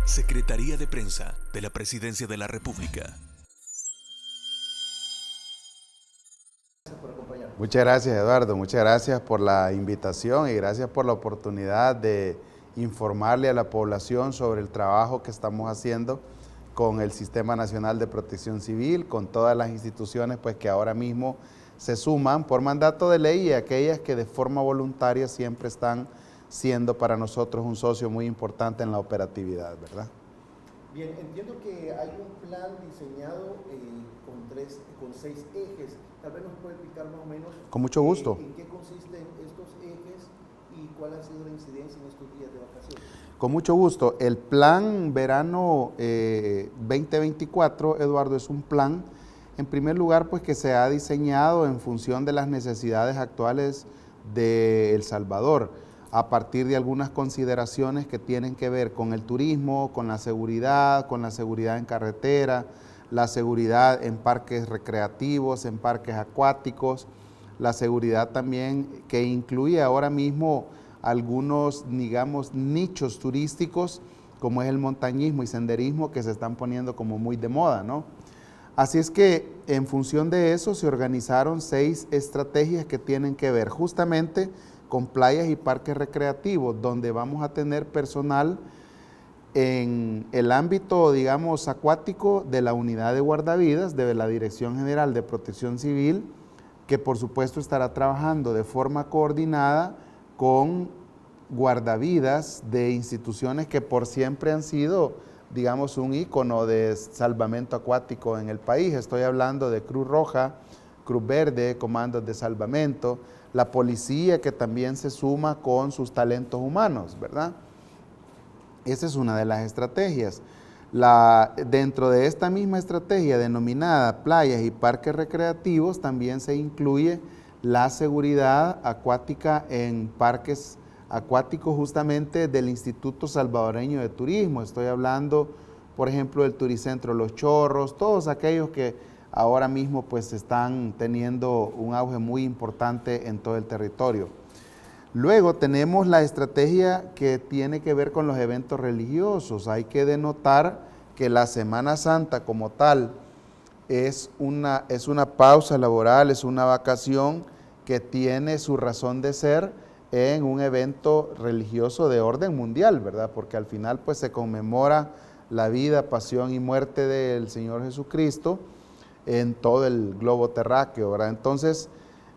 Secretaría de Prensa de la Presidencia de la República. Muchas gracias, Eduardo, muchas gracias por la invitación y gracias por la oportunidad de informarle a la población sobre el trabajo que estamos haciendo con el Sistema Nacional de Protección Civil, con todas las instituciones pues, que ahora mismo se suman por mandato de ley y aquellas que de forma voluntaria siempre están siendo para nosotros un socio muy importante en la operatividad, ¿verdad? Bien, entiendo que hay un plan diseñado con 6 ejes. Tal vez nos puede explicar más o menos. Con mucho gusto. ¿En qué consisten estos ejes y cuál ha sido la incidencia en estos días de vacaciones? Con mucho gusto. El plan verano 2024, Eduardo, es un plan, en primer lugar, pues que se ha diseñado en función de las necesidades actuales de El Salvador, a partir de algunas consideraciones que tienen que ver con el turismo, con la seguridad en carretera, la seguridad en parques recreativos, en parques acuáticos, la seguridad también que incluye ahora mismo algunos, digamos, nichos turísticos, como es el montañismo y senderismo, que se están poniendo como muy de moda, ¿no? Así es que en función de eso se organizaron 6 estrategias que tienen que ver justamente con playas y parques recreativos, donde vamos a tener personal en el ámbito, digamos, acuático de la unidad de guardavidas de la Dirección General de Protección Civil, que por supuesto estará trabajando de forma coordinada con guardavidas de instituciones que por siempre han sido, digamos, un ícono de salvamento acuático en el país. Estoy hablando de Cruz Roja, Cruz Verde, comandos de salvamento, la policía que también se suma con sus talentos humanos, ¿verdad? Esa es una de las estrategias. Dentro de esta misma estrategia denominada playas y parques recreativos también se incluye la seguridad acuática en parques acuáticos justamente del Instituto Salvadoreño de Turismo. Estoy hablando, por ejemplo, del Turicentro Los Chorros, todos aquellos que ahora mismo pues están teniendo un auge muy importante en todo el territorio. Luego tenemos la estrategia que tiene que ver con los eventos religiosos. Hay que denotar que la Semana Santa como tal es una pausa laboral, es una vacación que tiene su razón de ser en un evento religioso de orden mundial, ¿verdad? Porque al final pues se conmemora la vida, pasión y muerte del Señor Jesucristo en todo el globo terráqueo, ¿verdad? Entonces,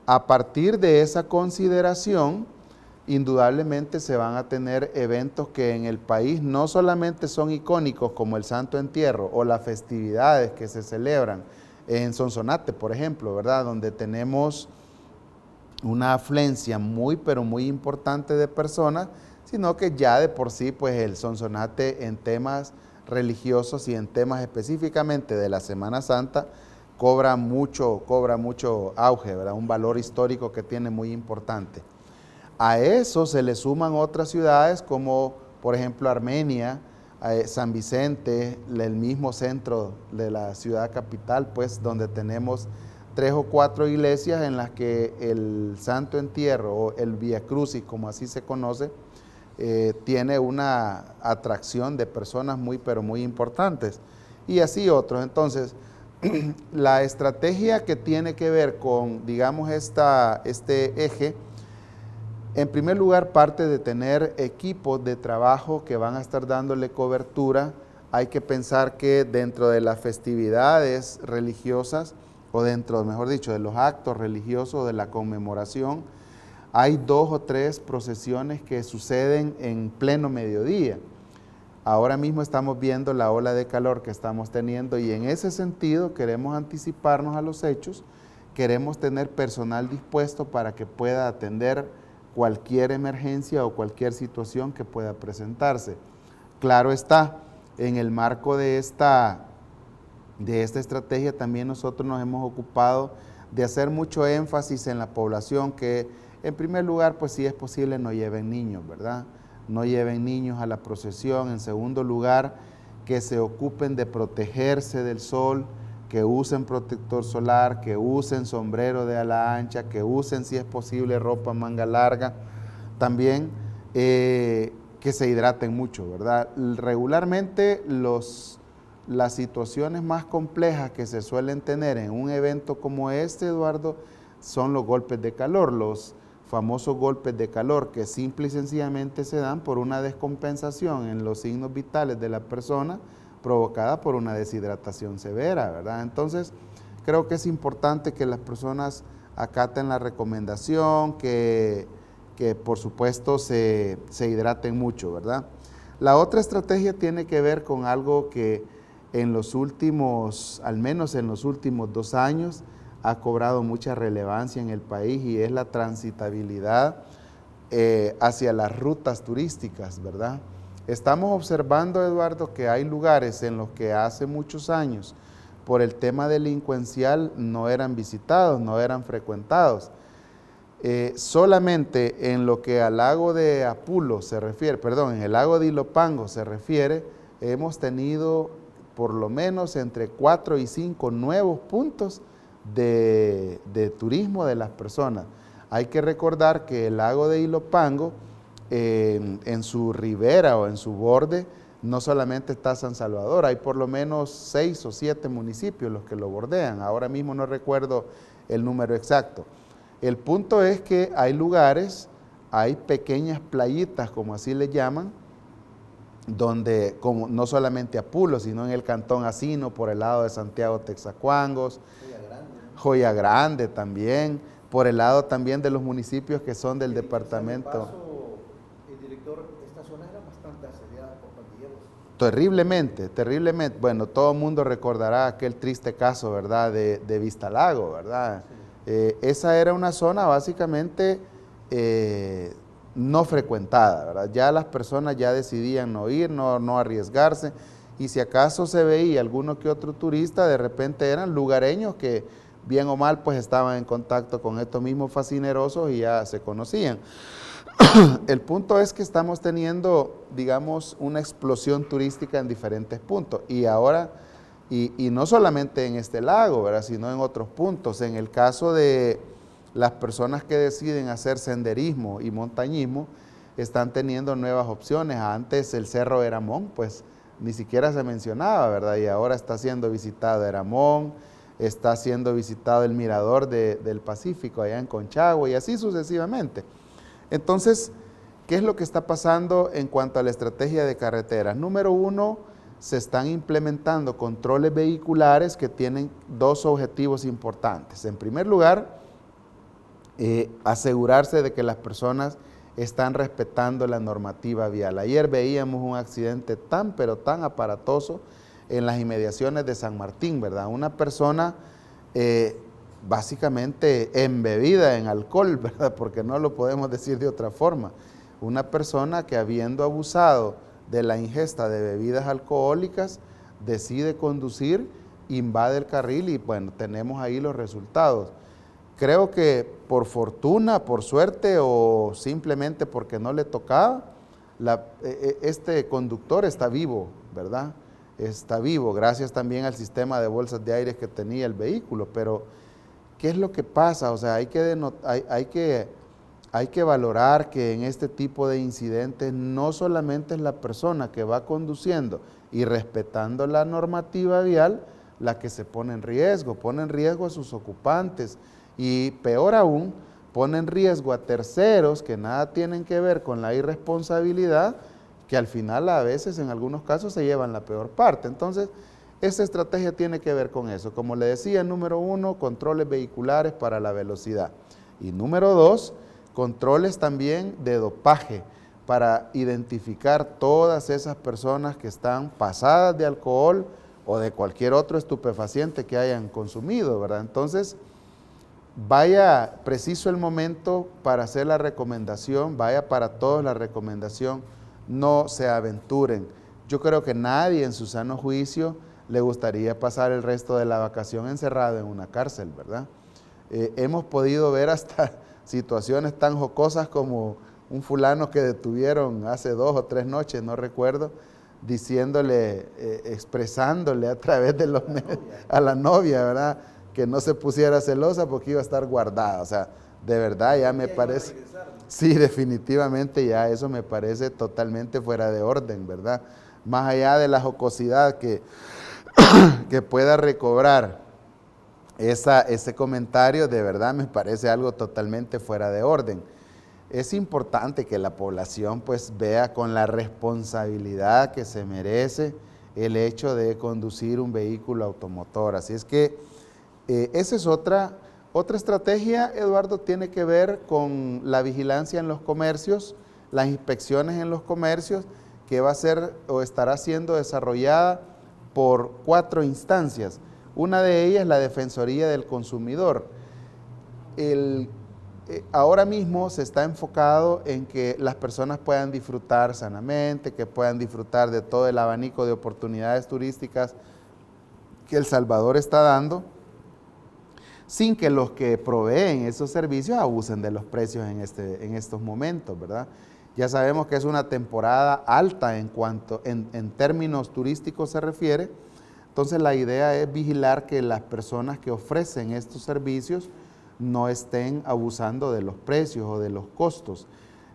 a partir de esa consideración, indudablemente se van a tener eventos que en el país no solamente son icónicos como el Santo Entierro o las festividades que se celebran en Sonsonate, por ejemplo, ¿verdad? Donde tenemos una afluencia muy, pero muy importante de personas, sino que ya de por sí, pues el Sonsonate en temas religiosos y en temas específicamente de la Semana Santa, cobra mucho auge, ¿verdad? Un valor histórico que tiene muy importante. A eso se le suman otras ciudades como, por ejemplo, Armenia, San Vicente, el mismo centro de la ciudad capital, pues donde tenemos 3 o 4 iglesias en las que el Santo Entierro o el Vía Crucis, como así se conoce, tiene una atracción de personas muy, pero muy importantes. Y así otros. Entonces, la estrategia que tiene que ver con, digamos, este eje, en primer lugar, parte de tener equipos de trabajo que van a estar dándole cobertura. Hay que pensar que dentro de las festividades religiosas, o dentro, mejor dicho, de los actos religiosos de la conmemoración, hay 2 o 3 procesiones que suceden en pleno mediodía. Ahora mismo estamos viendo la ola de calor que estamos teniendo y en ese sentido queremos anticiparnos a los hechos, queremos tener personal dispuesto para que pueda atender cualquier emergencia o cualquier situación que pueda presentarse. Claro está, en el marco de esta estrategia también nosotros nos hemos ocupado de hacer mucho énfasis en la población que, en primer lugar, pues si es posible no lleven niños, ¿verdad? No lleven niños a la procesión. En segundo lugar, que se ocupen de protegerse del sol, que usen protector solar, que usen sombrero de ala ancha, que usen, si es posible, ropa manga larga. También que se hidraten mucho, ¿verdad? Regularmente las situaciones más complejas que se suelen tener en un evento como este, Eduardo, son los golpes de calor, los famosos golpes de calor que simple y sencillamente se dan por una descompensación en los signos vitales de la persona provocada por una deshidratación severa, ¿verdad? Entonces, creo que es importante que las personas acaten la recomendación, que por supuesto se hidraten mucho, ¿verdad? La otra estrategia tiene que ver con algo que en los últimos, al menos en los últimos 2 años, ha cobrado mucha relevancia en el país y es la transitabilidad hacia las rutas turísticas, ¿verdad? Estamos observando, Eduardo, que hay lugares en los que hace muchos años, por el tema delincuencial, no eran visitados, no eran frecuentados. Solamente en lo que al lago de Apulo se refiere, perdón, en el lago de Ilopango se refiere, hemos tenido por lo menos entre 4 y 5 nuevos puntos de turismo de las personas. Hay que recordar que el lago de Ilopango, en su ribera o en su borde, no solamente está San Salvador, hay por lo menos 6 o 7 municipios los que lo bordean. Ahora mismo no recuerdo el número exacto. El punto es que hay lugares, hay pequeñas playitas, como así le llaman, donde, como no solamente Apulo, sino en el cantón Asino, por el lado de Santiago Texacuangos, Joya Grande también, por el lado también de los municipios que son del departamento. De paso, director, esta zona era bastante asediada por pandilleros. Terriblemente, terriblemente. Bueno, todo el mundo recordará aquel triste caso, ¿verdad?, de Vistalago, ¿verdad? Sí. Esa era una zona básicamente no frecuentada, ¿verdad? Ya las personas ya decidían no ir, no arriesgarse, y si acaso se veía alguno que otro turista, de repente eran lugareños que bien o mal pues estaban en contacto con estos mismos fascinerosos y ya se conocían. El punto es que estamos teniendo, digamos, una explosión turística en diferentes puntos, y ahora, y no solamente en este lago, ¿verdad?, sino en otros puntos. En el caso de las personas que deciden hacer senderismo y montañismo, están teniendo nuevas opciones. Antes el Cerro Eramón, pues ni siquiera se mencionaba, ¿verdad?, y ahora está siendo visitado Eramón, está siendo visitado el Mirador del Pacífico allá en Conchagua y así sucesivamente. Entonces, ¿qué es lo que está pasando en cuanto a la estrategia de carreteras? Número 1, se están implementando controles vehiculares que tienen 2 objetivos importantes. En primer lugar, asegurarse de que las personas están respetando la normativa vial. Ayer veíamos un accidente tan aparatoso en las inmediaciones de San Martín, ¿verdad? Una persona básicamente embebida en alcohol, ¿verdad?, porque no lo podemos decir de otra forma. Una persona que, habiendo abusado de la ingesta de bebidas alcohólicas, decide conducir, invade el carril y bueno, tenemos ahí los resultados. Creo que por fortuna, por suerte o simplemente porque no le tocaba, este conductor está vivo, ¿verdad? Está vivo, gracias también al sistema de bolsas de aire que tenía el vehículo, pero ¿qué es lo que pasa? O sea, hay que valorar que en este tipo de incidentes no solamente es la persona que va conduciendo y respetando la normativa vial la que se pone en riesgo a sus ocupantes y peor aún, pone en riesgo a terceros que nada tienen que ver con la irresponsabilidad, que al final a veces en algunos casos se llevan la peor parte. Entonces, esta estrategia tiene que ver con eso. Como le decía, número 1, controles vehiculares para la velocidad. Y número 2, controles también de dopaje para identificar todas esas personas que están pasadas de alcohol o de cualquier otro estupefaciente que hayan consumido, ¿verdad? Entonces, vaya preciso el momento para hacer la recomendación, vaya para todos la recomendación, no se aventuren. Yo creo que nadie en su sano juicio le gustaría pasar el resto de la vacación encerrado en una cárcel, ¿verdad? Hemos podido ver hasta situaciones tan jocosas como un fulano que detuvieron hace 2 o 3 noches, no recuerdo, diciéndole, expresándole a través de los medios a la novia, ¿verdad?, que no se pusiera celosa porque iba a estar guardada. O sea, de verdad ya me Ya iba a parece, regresar. sí, definitivamente ya eso me parece totalmente fuera de orden, ¿verdad? Más allá de la jocosidad que pueda recobrar ese comentario, de verdad me parece algo totalmente fuera de orden. Es importante que la población pues vea con la responsabilidad que se merece el hecho de conducir un vehículo automotor. Así es que esa es otra estrategia, Eduardo, tiene que ver con la vigilancia en los comercios, las inspecciones en los comercios, que va a ser o estará siendo desarrollada por 4 instancias. Una de ellas, la Defensoría del Consumidor. Ahora mismo se está enfocado en que las personas puedan disfrutar sanamente, que puedan disfrutar de todo el abanico de oportunidades turísticas que El Salvador está dando, sin que los que proveen esos servicios abusen de los precios en estos momentos, ¿verdad? Ya sabemos que es una temporada alta en términos turísticos se refiere, entonces la idea es vigilar que las personas que ofrecen estos servicios no estén abusando de los precios o de los costos.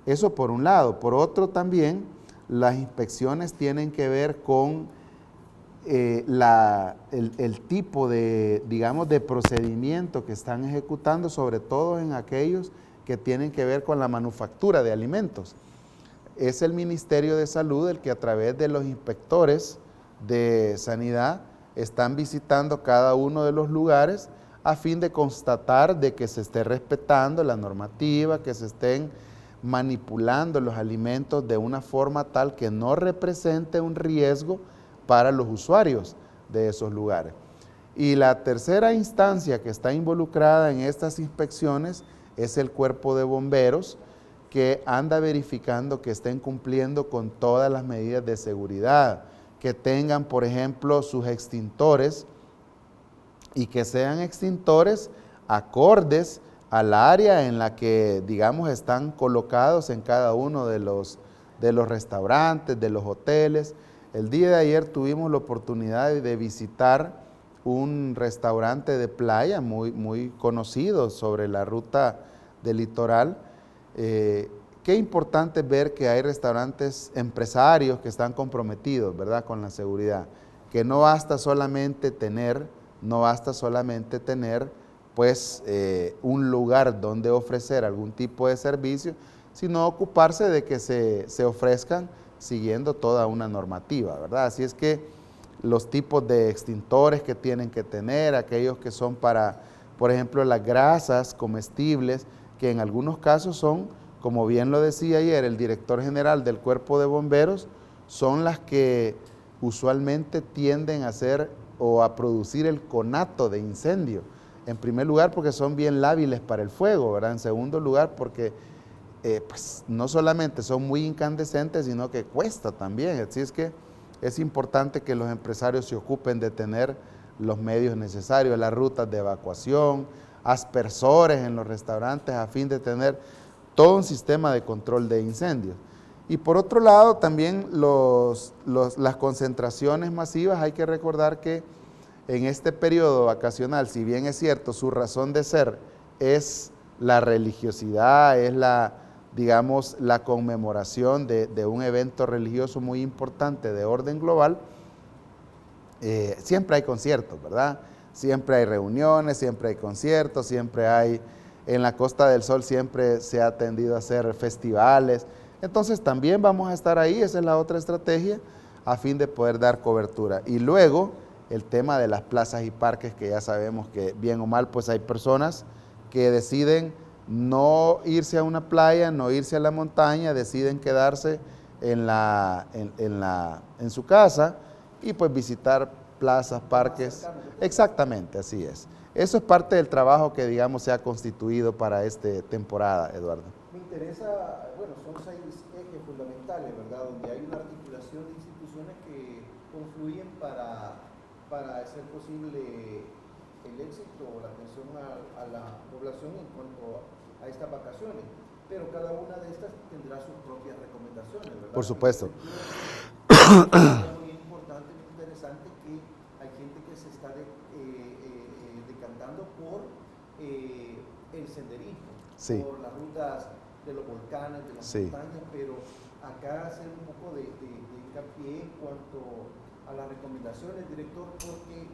Eso por un lado. Por otro también, las inspecciones tienen que ver con el tipo de, digamos, de procedimiento que están ejecutando, sobre todo en aquellos que tienen que ver con la manufactura de alimentos. Es el Ministerio de Salud el que a través de los inspectores de sanidad están visitando cada uno de los lugares a fin de constatar de que se esté respetando la normativa, que se estén manipulando los alimentos de una forma tal que no represente un riesgo para los usuarios de esos lugares. Y la tercera instancia que está involucrada en estas inspecciones es el Cuerpo de Bomberos, que anda verificando que estén cumpliendo con todas las medidas de seguridad, que tengan, por ejemplo, sus extintores y que sean extintores acordes al área en la que, digamos, están colocados en cada uno de los restaurantes, de los hoteles. El día de ayer tuvimos la oportunidad de visitar un restaurante de playa muy conocido sobre la ruta del litoral. Qué importante ver que hay restaurantes empresarios que están comprometidos, ¿verdad?, con la seguridad, que no basta solamente tener pues un lugar donde ofrecer algún tipo de servicio, sino ocuparse de que se ofrezcan siguiendo toda una normativa, ¿verdad? Así es que los tipos de extintores que tienen que tener, aquellos que son para, por ejemplo, las grasas comestibles, que en algunos casos son, como bien lo decía ayer el director general del Cuerpo de Bomberos, son las que usualmente tienden a hacer o a producir el conato de incendio. En primer lugar, porque son bien lábiles para el fuego, ¿verdad? En segundo lugar, porque pues, no solamente son muy incandescentes, sino que cuesta también. Así es que es importante que los empresarios se ocupen de tener los medios necesarios, las rutas de evacuación, aspersores en los restaurantes, a fin de tener todo un sistema de control de incendios. Y por otro lado, también las concentraciones masivas, hay que recordar que en este periodo vacacional, si bien es cierto, su razón de ser es la religiosidad, es digamos, la conmemoración de un evento religioso muy importante de orden global, siempre hay conciertos, ¿verdad? Siempre hay reuniones, siempre hay conciertos, siempre hay, en la Costa del Sol siempre se ha tendido a hacer festivales. Entonces también vamos a estar ahí, esa es la otra estrategia, a fin de poder dar cobertura. Y luego el tema de las plazas y parques, que ya sabemos que bien o mal, pues hay personas que deciden no irse a una playa, no irse a la montaña, deciden quedarse en su casa y pues visitar plazas, parques. Exactamente, así es. Eso es parte del trabajo que, digamos, se ha constituido para esta temporada, Eduardo. Me interesa, bueno, son 6 ejes fundamentales, ¿verdad? Donde hay una articulación de instituciones que confluyen para hacer posible el éxito o la atención a la población en cuanto a estas vacaciones. Pero cada una de estas tendrá sus propias recomendaciones, ¿verdad? Por supuesto. Es muy importante, muy interesante que hay gente que se está decantando por el senderismo. Sí. por las rutas de los volcanes, de las Sí. montañas, pero acá hacer un poco de hincapié en cuanto a las recomendaciones, director, porque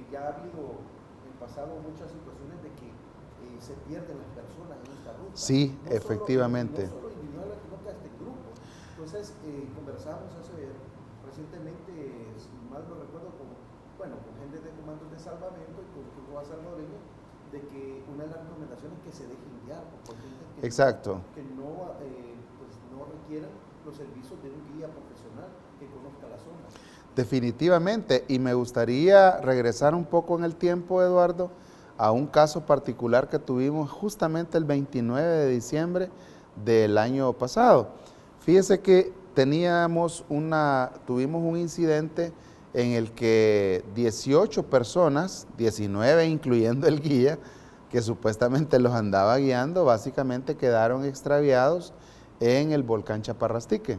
ya ha habido en pasado muchas situaciones de que se pierden las personas en esta ruta. Sí, no efectivamente. Solo, no solo individual, sino que hasta en grupo. Entonces, conversamos recientemente, si mal no recuerdo, con gente de comandos de salvamento y con Cruz Roja Salvadoreña, de que una de las recomendaciones es que se dejen guiar por gente que Exacto. no requieran los servicios de un guía profesional que conozca la zona. Definitivamente, y me gustaría regresar un poco en el tiempo, Eduardo, a un caso particular que tuvimos justamente el 29 de diciembre del año pasado. Fíjese que tuvimos un incidente en el que 18 personas, 19 incluyendo el guía, que supuestamente los andaba guiando, básicamente quedaron extraviados en el volcán Chaparrastique.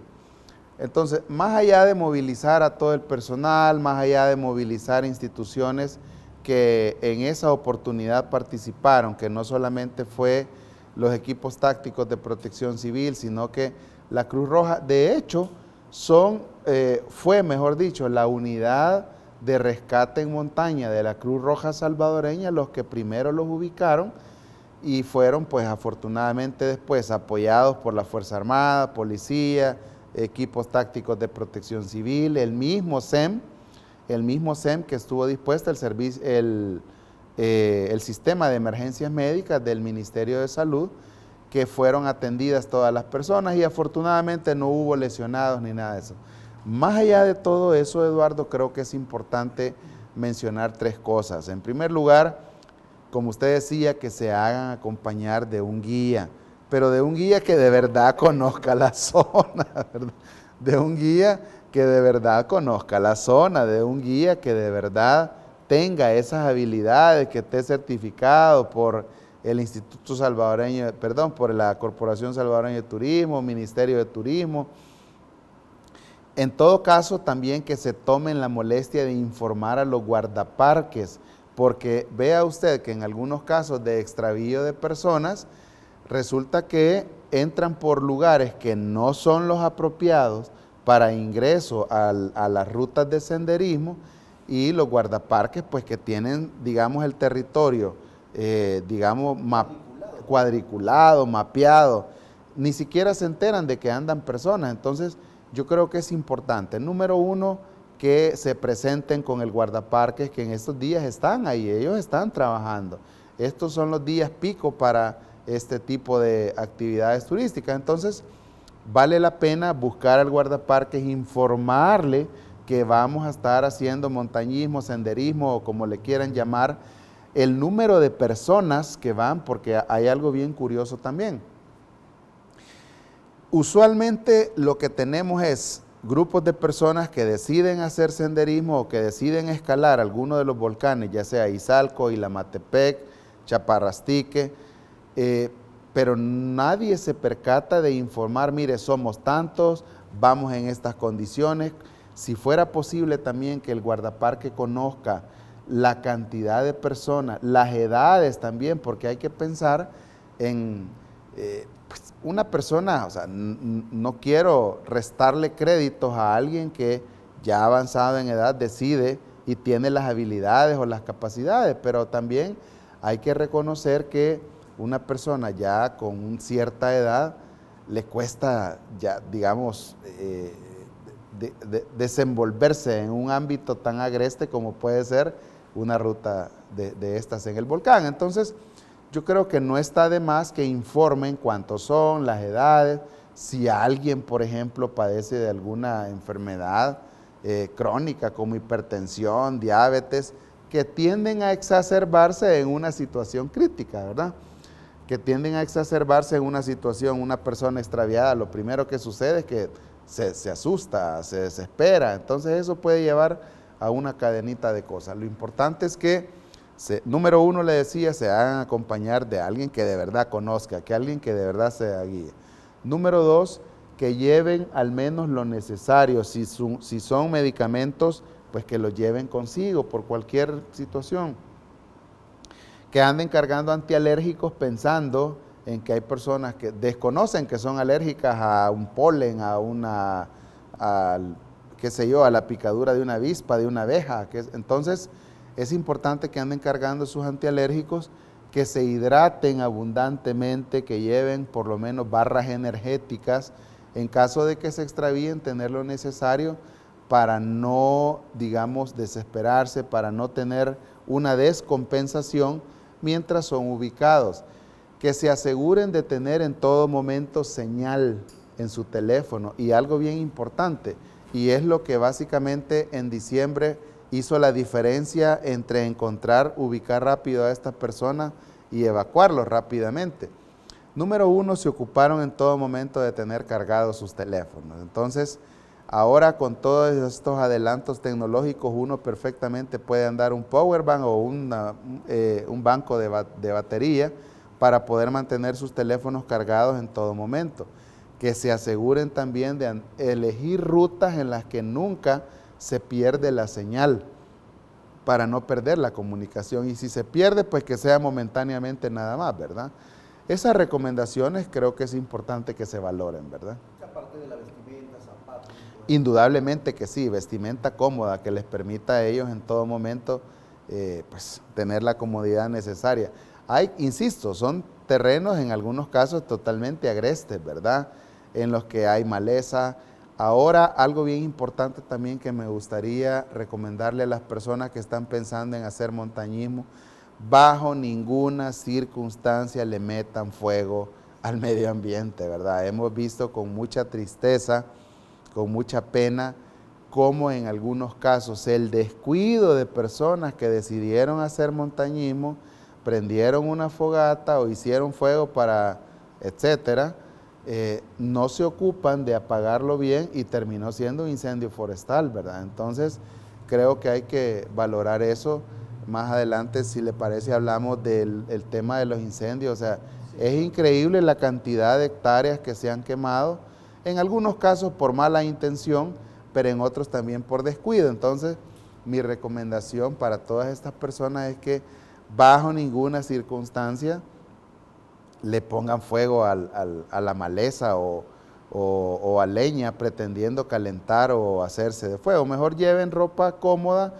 Entonces, más allá de movilizar a todo el personal, más allá de movilizar instituciones que en esa oportunidad participaron, que no solamente fue los equipos tácticos de protección civil, sino que la Cruz Roja, de hecho, fue la unidad de rescate en montaña de la Cruz Roja salvadoreña los que primero los ubicaron y fueron pues afortunadamente después apoyados por la Fuerza Armada, policía, equipos tácticos de protección civil, el mismo SEM que estuvo dispuesto, el sistema de emergencias médicas del Ministerio de Salud, que fueron atendidas todas las personas y afortunadamente no hubo lesionados ni nada de eso. Más allá de todo eso, Eduardo, creo que es importante mencionar tres cosas. En primer lugar, como usted decía, que se hagan acompañar de un guía, pero de un guía que de verdad conozca la zona, ¿verdad? De un guía que de verdad conozca la zona, de un guía que de verdad tenga esas habilidades, que esté certificado por el Instituto Salvadoreño, por la Corporación Salvadoreña de Turismo, Ministerio de Turismo. En todo caso, también que se tomen la molestia de informar a los guardaparques, porque vea usted que en algunos casos de extravío de personas, resulta que entran por lugares que no son los apropiados para ingreso a las rutas de senderismo y los guardaparques pues que tienen, digamos, el territorio, cuadriculado, mapeado, ni siquiera se enteran de que andan personas. Entonces yo creo que es importante, número uno, que se presenten con el guardaparques que en estos días están ahí, ellos están trabajando. Estos son los días pico para este tipo de actividades turísticas. Entonces, vale la pena buscar al guardaparques, informarle que vamos a estar haciendo montañismo, senderismo o como le quieran llamar, el número de personas que van, porque hay algo bien curioso también. Usualmente lo que tenemos es grupos de personas que deciden hacer senderismo o que deciden escalar alguno de los volcanes, ya sea Izalco, Ilamatepec, Chaparrastique, pero nadie se percata de informar, mire, somos tantos, vamos en estas condiciones. Si fuera posible también que el guardaparque conozca la cantidad de personas, las edades también, porque hay que pensar en pues una persona, o sea, no quiero restarle créditos a alguien que ya avanzado en edad decide y tiene las habilidades o las capacidades, pero también hay que reconocer que una persona ya con cierta edad le cuesta ya, digamos, desenvolverse en un ámbito tan agreste como puede ser una ruta de estas en el volcán. Entonces, yo creo que no está de más que informen cuántos son, las edades, si alguien, por ejemplo, padece de alguna enfermedad crónica como hipertensión, diabetes, que tienden a exacerbarse en una situación crítica, ¿verdad? Que tienden a exacerbarse en una situación, una persona extraviada, lo primero que sucede es que se asusta, se desespera, entonces eso puede llevar a una cadenita de cosas. Lo importante es que, número uno, le decía, se hagan acompañar de alguien que de verdad conozca, que alguien que de verdad sea guía. Número dos, que lleven al menos lo necesario, si son medicamentos, pues que los lleven consigo por cualquier situación. Que anden cargando antialérgicos pensando en que hay personas que desconocen que son alérgicas a un polen, qué sé yo, a la picadura de una avispa, de una abeja. Entonces, es importante que anden cargando sus antialérgicos, que se hidraten abundantemente, que lleven por lo menos barras energéticas, en caso de que se extravíen, tener lo necesario para no, digamos, desesperarse, para no tener una descompensación mientras son ubicados. Que se aseguren de tener en todo momento señal en su teléfono, y algo bien importante, y es lo que básicamente en diciembre hizo la diferencia entre ubicar rápido a estas personas y evacuarlos rápidamente. Número uno, se ocuparon en todo momento de tener cargados sus teléfonos. Entonces, ahora con todos estos adelantos tecnológicos, uno perfectamente puede andar un power bank o un banco de batería para poder mantener sus teléfonos cargados en todo momento. Que se aseguren también de elegir rutas en las que nunca se pierde la señal, para no perder la comunicación, y si se pierde, pues que sea momentáneamente nada más, ¿verdad? Esas recomendaciones creo que es importante que se valoren, ¿verdad? Aparte de la vestimenta, zapatos. Indudablemente que sí, vestimenta cómoda que les permita a ellos en todo momento pues, tener la comodidad necesaria. Insisto, son terrenos en algunos casos totalmente agrestes, ¿verdad? En los que hay maleza. Ahora, algo bien importante también que me gustaría recomendarle a las personas que están pensando en hacer montañismo: bajo ninguna circunstancia le metan fuego al medio ambiente, ¿verdad? Hemos visto con mucha tristeza, con mucha pena, cómo en algunos casos el descuido de personas que decidieron hacer montañismo, prendieron una fogata o hicieron fuego etcétera, no se ocupan de apagarlo bien y terminó siendo un incendio forestal, ¿verdad? Entonces, creo que hay que valorar eso. Más adelante, si le parece, hablamos del tema de los incendios. O sea, sí, es increíble la cantidad de hectáreas que se han quemado, en algunos casos por mala intención, pero en otros también por descuido. Entonces, mi recomendación para todas estas personas es que bajo ninguna circunstancia le pongan fuego a la maleza o a leña pretendiendo calentar o hacerse de fuego. Mejor lleven ropa cómoda,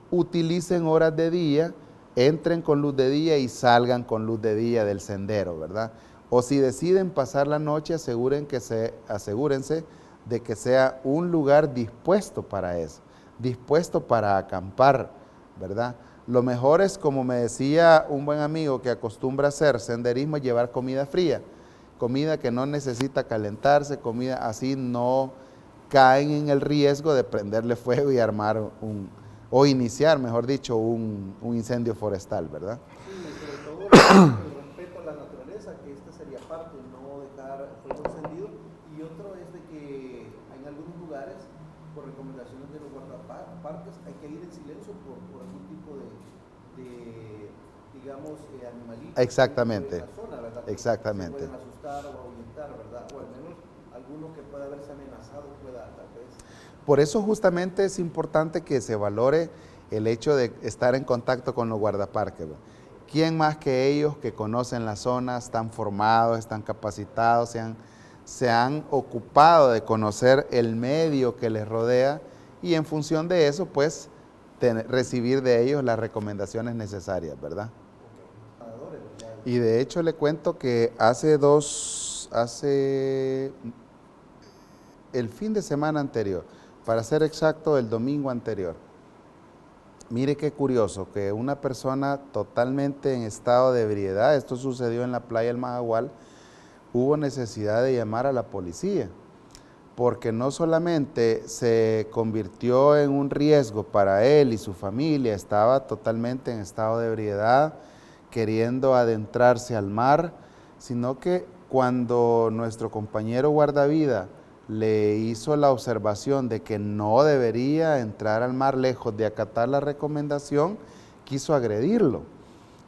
utilicen horas de día, entren con luz de día y salgan con luz de día del sendero, ¿verdad? O si deciden pasar la noche, asegúrense de que sea un lugar dispuesto para eso, dispuesto para acampar, ¿verdad? Lo mejor es, como me decía un buen amigo que acostumbra hacer senderismo, llevar comida fría, comida que no necesita calentarse, comida así no caen en el riesgo de prenderle fuego y armar o iniciar, mejor dicho, un incendio forestal, ¿verdad? Sí, sobre todo el respeto a la naturaleza, que esta sería parte, no dejar fuego encendido. Y otro es de que en algunos lugares, por recomendaciones de los guardaparques, hay que ir en silencio por algún tipo de digamos, animalitos. Exactamente. En la zona, ¿verdad? Exactamente. Se pueden asustar o ahuyentar, ¿verdad? O al menos alguno que pueda haberse amenazado pueda tal vez. Por eso justamente es importante que se valore el hecho de estar en contacto con los guardaparques. ¿Quién más que ellos, que conocen la zona, están formados, están capacitados, se han ocupado de conocer el medio que les rodea, y en función de eso, pues, recibir de ellos las recomendaciones necesarias, ¿verdad? Y de hecho le cuento que el fin de semana anterior, para ser exacto, el domingo anterior, mire qué curioso, que una persona totalmente en estado de ebriedad, esto sucedió en la playa del Majagual, hubo necesidad de llamar a la policía, porque no solamente se convirtió en un riesgo para él y su familia, estaba totalmente en estado de ebriedad, queriendo adentrarse al mar, sino que cuando nuestro compañero guardavida le hizo la observación de que no debería entrar al mar lejos de acatar la recomendación, quiso agredirlo.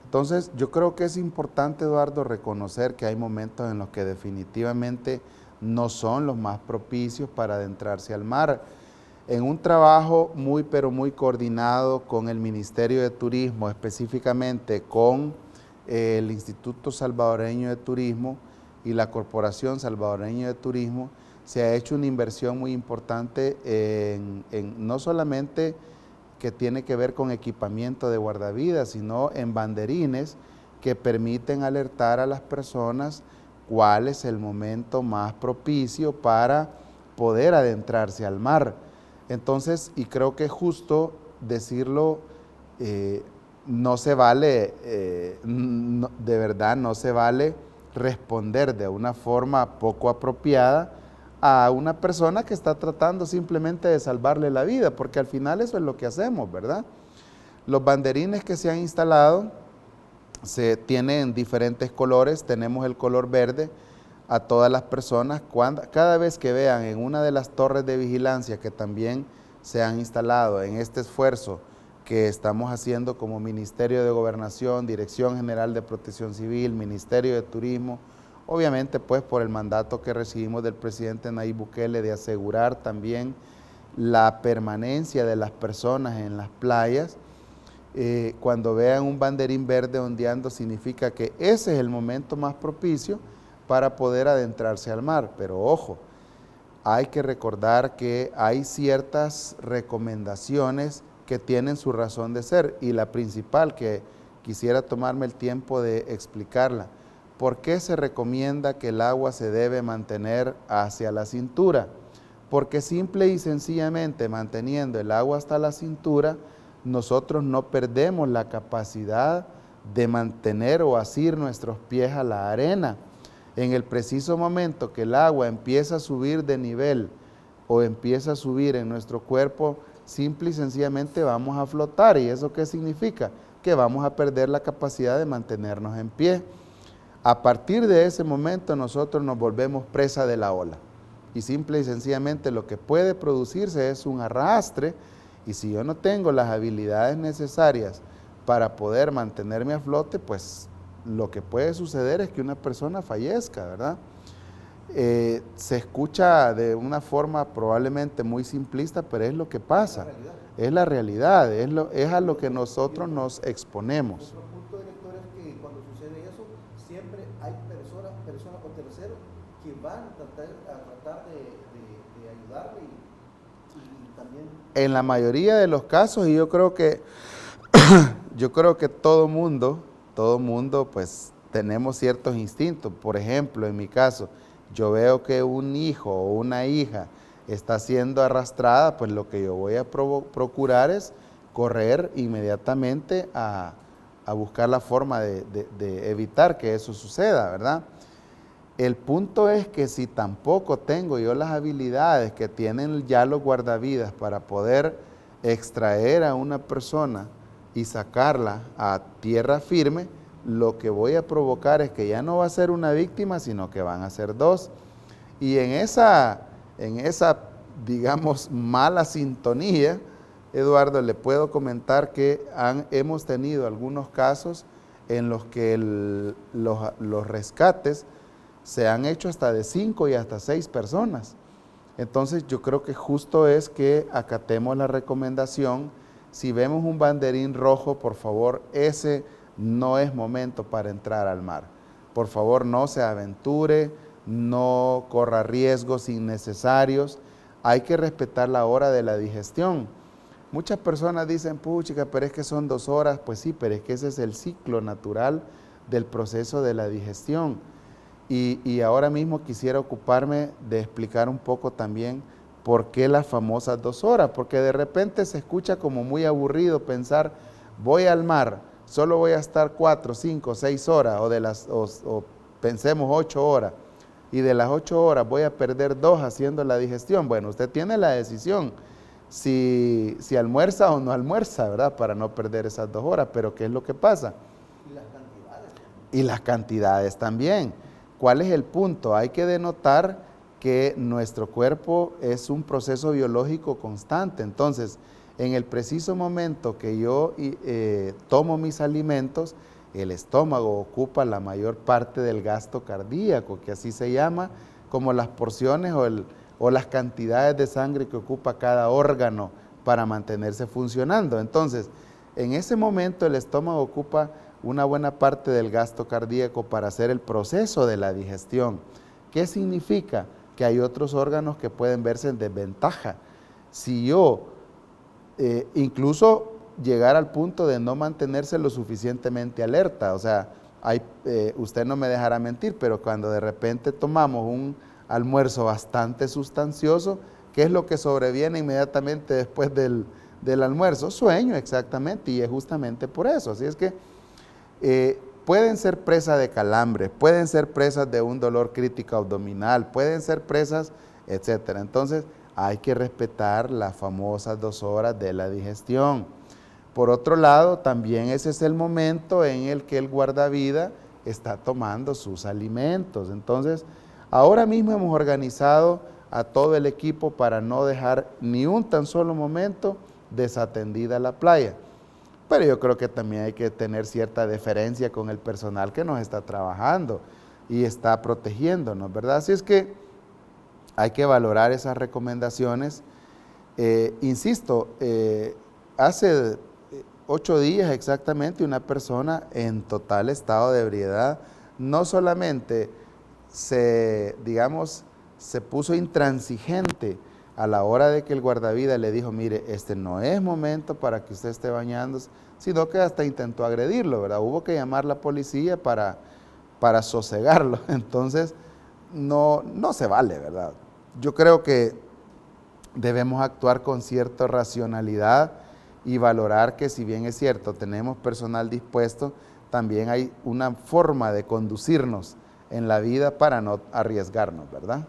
Entonces, yo creo que es importante, Eduardo, reconocer que hay momentos en los que definitivamente no son los más propicios para adentrarse al mar. En un trabajo muy, pero muy coordinado con el Ministerio de Turismo, específicamente con el Instituto Salvadoreño de Turismo y la Corporación Salvadoreña de Turismo, se ha hecho una inversión muy importante en no solamente que tiene que ver con equipamiento de guardavidas, sino en banderines que permiten alertar a las personas cuál es el momento más propicio para poder adentrarse al mar. Entonces, y creo que es justo decirlo, no se vale, de verdad no se vale responder de una forma poco apropiada a una persona que está tratando simplemente de salvarle la vida, porque al final eso es lo que hacemos, ¿verdad? Los banderines que se han instalado se tienen diferentes colores. Tenemos el color verde. A todas las personas, cada vez que vean en una de las torres de vigilancia que también se han instalado en este esfuerzo que estamos haciendo como Ministerio de Gobernación, Dirección General de Protección Civil, Ministerio de Turismo, obviamente pues por el mandato que recibimos del presidente Nayib Bukele de asegurar también la permanencia de las personas en las playas. Cuando vean un banderín verde ondeando, significa que ese es el momento más propicio para poder adentrarse al mar. Pero ojo, hay que recordar que hay ciertas recomendaciones que tienen su razón de ser, y la principal, que quisiera tomarme el tiempo de explicarla. ¿Por qué se recomienda que el agua se debe mantener hacia la cintura? Porque simple y sencillamente manteniendo el agua hasta la cintura, nosotros no perdemos la capacidad de mantener o asir nuestros pies a la arena. En el preciso momento que el agua empieza a subir de nivel o empieza a subir en nuestro cuerpo, simple y sencillamente vamos a flotar. ¿Y eso qué significa? Que vamos a perder la capacidad de mantenernos en pie. A partir de ese momento nosotros nos volvemos presa de la ola. Y simple y sencillamente lo que puede producirse es un arrastre, y si yo no tengo las habilidades necesarias para poder mantenerme a flote, pues lo que puede suceder es que una persona fallezca, ¿verdad? Se escucha de una forma probablemente muy simplista, pero es lo que pasa, es la realidad, es a lo que nosotros nos exponemos. Otro punto, director, es que cuando sucede eso, siempre hay personas o terceros que van a tratar de ayudarle y también... En la mayoría de los casos, y yo creo que todo mundo pues tenemos ciertos instintos. Por ejemplo, en mi caso, yo veo que un hijo o una hija está siendo arrastrada, pues lo que yo voy a procurar es correr inmediatamente a buscar la forma de evitar que eso suceda, ¿verdad? El punto es que si tampoco tengo yo las habilidades que tienen ya los guardavidas para poder extraer a una persona y sacarla a tierra firme, lo que voy a provocar es que ya no va a ser una víctima, sino que van a ser dos. Y en esa, digamos, mala sintonía, Eduardo, le puedo comentar que hemos tenido algunos casos en los que los rescates se han hecho hasta de 5 y hasta 6 personas. Entonces yo creo que justo es que acatemos la recomendación. Si vemos un banderín rojo, por favor, ese no es momento para entrar al mar. Por favor, no se aventure, no corra riesgos innecesarios. Hay que respetar la hora de la digestión. Muchas personas dicen, puchica, pero es que son 2 horas. Pues sí, pero es que ese es el ciclo natural del proceso de la digestión. Y ahora mismo quisiera ocuparme de explicar un poco también por qué las famosas 2 horas, porque de repente se escucha como muy aburrido pensar, voy al mar, solo voy a estar 4, 5, 6 horas, o pensemos 8 horas, y de las 8 horas voy a perder 2 haciendo la digestión. Bueno, usted tiene la decisión si almuerza o no almuerza, ¿verdad? Para no perder esas 2 horas, pero ¿qué es lo que pasa? Y las cantidades. Y las cantidades también. ¿Cuál es el punto? Hay que denotar que nuestro cuerpo es un proceso biológico constante. Entonces, en el preciso momento que yo tomo mis alimentos, el estómago ocupa la mayor parte del gasto cardíaco, que así se llama, como las porciones o las cantidades de sangre que ocupa cada órgano para mantenerse funcionando. Entonces, en ese momento el estómago ocupa una buena parte del gasto cardíaco para hacer el proceso de la digestión. ¿Qué significa? Que hay otros órganos que pueden verse en desventaja. Si yo incluso llegar al punto de no mantenerse lo suficientemente alerta, o sea, usted no me dejará mentir, pero cuando de repente tomamos un almuerzo bastante sustancioso, ¿qué es lo que sobreviene inmediatamente después del almuerzo? Sueño, exactamente, y es justamente por eso. Así es que pueden ser presas de calambres, pueden ser presas de un dolor crítico abdominal, pueden ser presas, etcétera. Entonces, hay que respetar las famosas 2 horas de la digestión. Por otro lado, también ese es el momento en el que el guardavida está tomando sus alimentos. Entonces, ahora mismo hemos organizado a todo el equipo para no dejar ni un tan solo momento desatendida la playa. Pero yo creo que también hay que tener cierta deferencia con el personal que nos está trabajando y está protegiéndonos, ¿verdad? Así es que hay que valorar esas recomendaciones. Insisto, hace 8 días exactamente una persona en total estado de ebriedad no solamente se puso intransigente a la hora de que el guardavidas le dijo, mire, este no es momento para que usted esté bañándose, sino que hasta intentó agredirlo, ¿verdad? Hubo que llamar a la policía para sosegarlo. Entonces, no se vale, ¿verdad? Yo creo que debemos actuar con cierta racionalidad y valorar que, si bien es cierto, tenemos personal dispuesto, también hay una forma de conducirnos en la vida para no arriesgarnos, ¿verdad?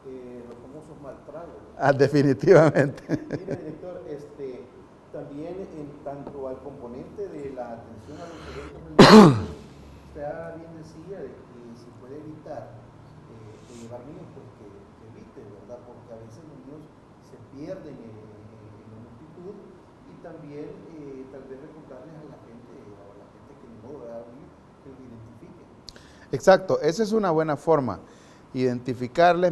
Así es. Los famosos mal tragos. Definitivamente. Mire, director, también en tanto al componente de la atención a los eventos religiosos, usted bien decía de que si puede evitar llevar niños, pues que evite, ¿verdad? Porque a veces los niños se pierden en la multitud, y también tal vez recordarles a la gente que no va a abrir, que los identifique. Exacto, esa es una buena forma. Identificarles,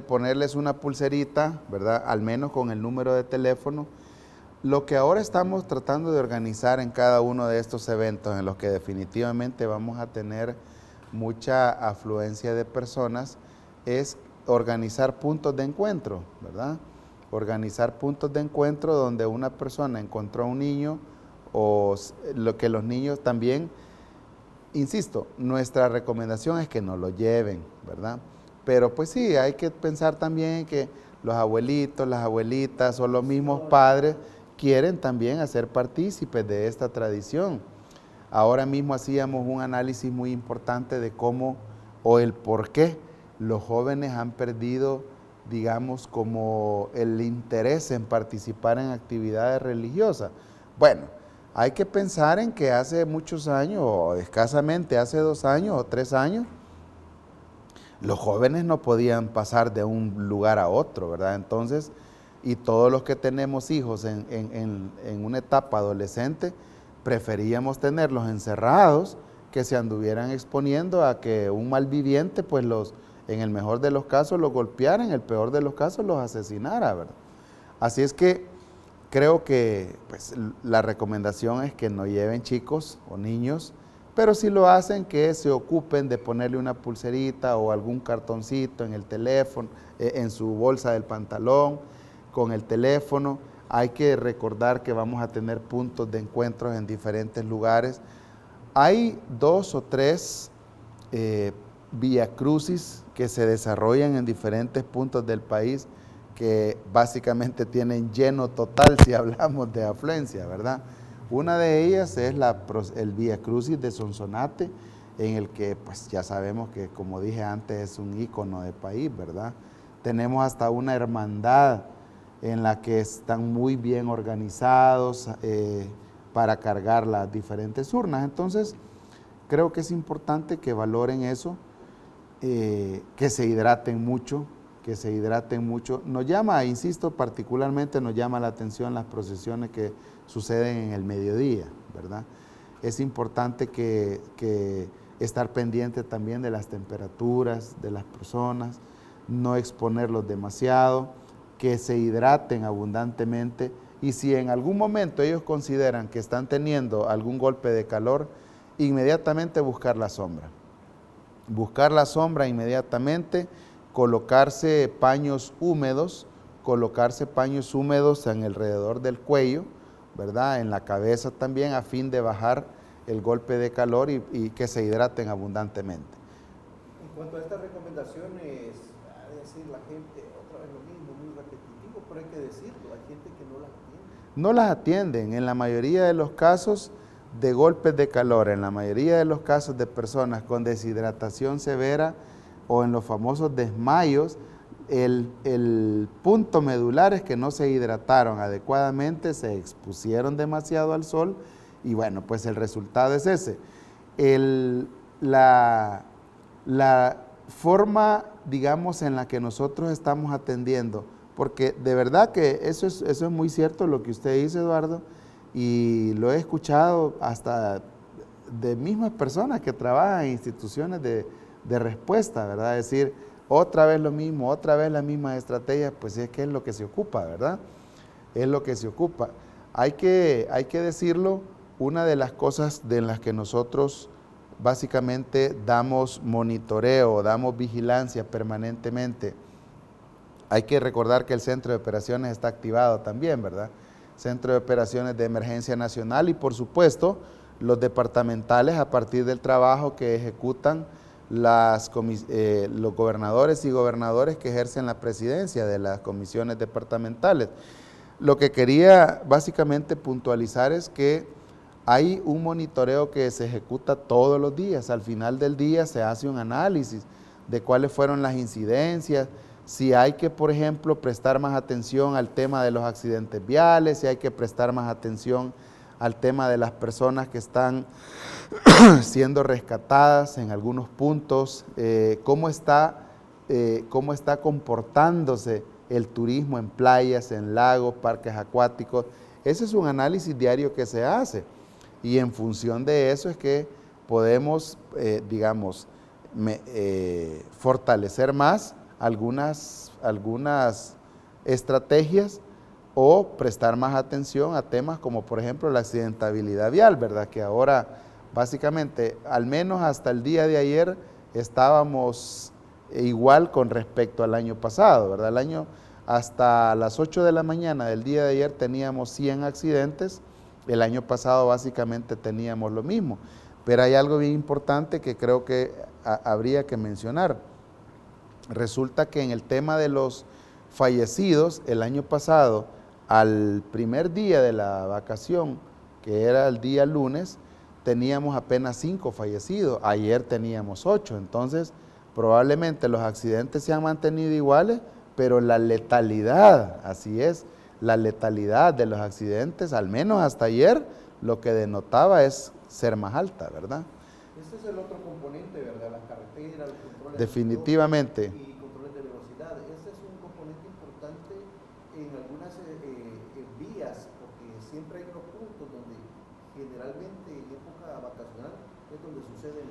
ponerles una pulserita, ¿verdad? Al menos con el número de teléfono. Lo que ahora estamos tratando de organizar en cada uno de estos eventos, en los que definitivamente vamos a tener mucha afluencia de personas, es organizar puntos de encuentro, ¿verdad? Organizar puntos de encuentro donde una persona encontró a un niño, o lo que los niños también, insisto, nuestra recomendación es que no lo lleven, ¿verdad? Pero pues sí, hay que pensar también que los abuelitos, las abuelitas o los mismos padres quieren también hacer partícipes de esta tradición. Ahora mismo hacíamos un análisis muy importante de cómo o el por qué los jóvenes han perdido, digamos, como el interés en participar en actividades religiosas. Bueno, hay que pensar en que hace muchos años, o escasamente hace 2 años o 3 años, los jóvenes no podían pasar de un lugar a otro, ¿verdad? Entonces, y todos los que tenemos hijos en una etapa adolescente, preferíamos tenerlos encerrados que se anduvieran exponiendo a que un malviviente, pues en el mejor de los casos los golpeara, en el peor de los casos los asesinara, ¿verdad? Así es que creo que pues, la recomendación es que no lleven chicos o niños, pero si lo hacen, que se ocupen de ponerle una pulserita o algún cartoncito en el teléfono, en su bolsa del pantalón, con el teléfono. Hay que recordar que vamos a tener puntos de encuentros en diferentes lugares. Hay 2 o 3 viacrucis que se desarrollan en diferentes puntos del país, que básicamente tienen lleno total si hablamos de afluencia, ¿verdad? Una de ellas es el viacrucis de Sonsonate, en el que pues ya sabemos que, como dije antes, es un ícono de país, ¿verdad? Tenemos hasta una hermandad en la que están muy bien organizados para cargar las diferentes urnas. Entonces, creo que es importante que valoren eso, que se hidraten mucho, Nos llama, insisto, particularmente nos llama la atención las procesiones que suceden en el mediodía, ¿verdad? Es importante que estar pendiente también de las temperaturas de las personas, no exponerlos demasiado, que se hidraten abundantemente Y si en algún momento ellos consideran que están teniendo algún golpe de calor, inmediatamente buscar la sombra. Buscar la sombra inmediatamente, colocarse paños húmedos en alrededor del cuello, ¿verdad? En la cabeza también, a fin de bajar el golpe de calor y que se hidraten abundantemente. En cuanto a estas recomendaciones, a decir la gente, otra vez lo mismo, muy repetitivo, pero hay que decirlo, hay gente que no las atiende. No las atienden, en la mayoría de los casos de golpes de calor, en la mayoría de los casos de personas con deshidratación severa o en los famosos desmayos, el punto medular es que no se hidrataron adecuadamente, se expusieron demasiado al sol y bueno, pues el resultado es ese. La forma, digamos, en la que nosotros estamos atendiendo, porque de verdad que eso es muy cierto lo que usted dice, Eduardo, y lo he escuchado hasta de mismas personas que trabajan en instituciones de respuesta, ¿verdad? Es decir, otra vez lo mismo, otra vez la misma estrategia, pues es que es lo que se ocupa, ¿verdad? Es lo que se ocupa. Hay que decirlo, una de las cosas de las que nosotros básicamente damos monitoreo, damos vigilancia permanentemente. Hay que recordar que el Centro de Operaciones está activado también, ¿verdad? Centro de Operaciones de Emergencia Nacional y por supuesto los departamentales a partir del trabajo que ejecutan los gobernadores y gobernadores que ejercen la presidencia de las comisiones departamentales. Lo que quería básicamente puntualizar es que hay un monitoreo que se ejecuta todos los días. Al final del día se hace un análisis de cuáles fueron las incidencias, si hay que, por ejemplo, prestar más atención al tema de los accidentes viales, si hay que prestar más atención al tema de las personas que están siendo rescatadas en algunos puntos, cómo está comportándose el turismo en playas, en lagos, parques acuáticos. Ese es un análisis diario que se hace y en función de eso es que podemos, fortalecer más algunas estrategias o prestar más atención a temas como por ejemplo la accidentabilidad vial, ¿verdad? Que ahora básicamente, al menos hasta el día de ayer, estábamos igual con respecto al año pasado, ¿verdad? Hasta las 8 de la mañana del día de ayer teníamos 100 accidentes, el año pasado básicamente teníamos lo mismo, pero hay algo bien importante que creo que habría que mencionar. Resulta que en el tema de los fallecidos, el año pasado, al primer día de la vacación, que era el día lunes, teníamos apenas 5 fallecidos, ayer teníamos 8, entonces probablemente los accidentes se han mantenido iguales, pero la letalidad, así es, la letalidad de los accidentes, al menos hasta ayer, lo que denotaba es ser más alta, ¿verdad? Ese es el otro componente, ¿verdad? Las carreteras, los controles definitivamente. y controles de velocidad. Ese es un componente importante en algunas vías, porque siempre hay unos puntos donde generalmente en época vacacional es donde suceden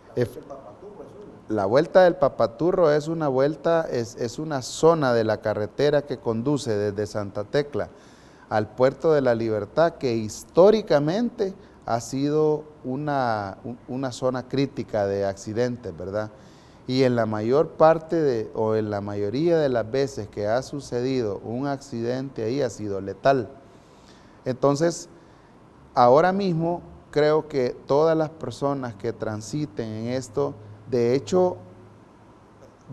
la Vuelta del Papaturro es una. La Vuelta del Papaturro es una vuelta, es una zona de la carretera que conduce desde Santa Tecla al Puerto de la Libertad, que históricamente ha sido una zona crítica de accidentes, ¿verdad? Y en la mayor parte o en la mayoría de las veces que ha sucedido un accidente ahí ha sido letal. Entonces, ahora mismo creo que todas las personas que transiten en esto, de hecho,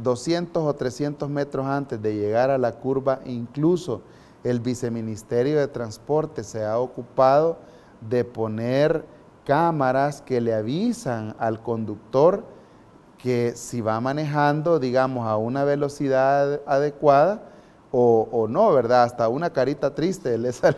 200 o 300 metros antes de llegar a la curva, incluso el Viceministerio de Transporte se ha ocupado de poner cámaras que le avisan al conductor que si va manejando, digamos, a una velocidad adecuada o no, ¿verdad? Hasta una carita triste le sale.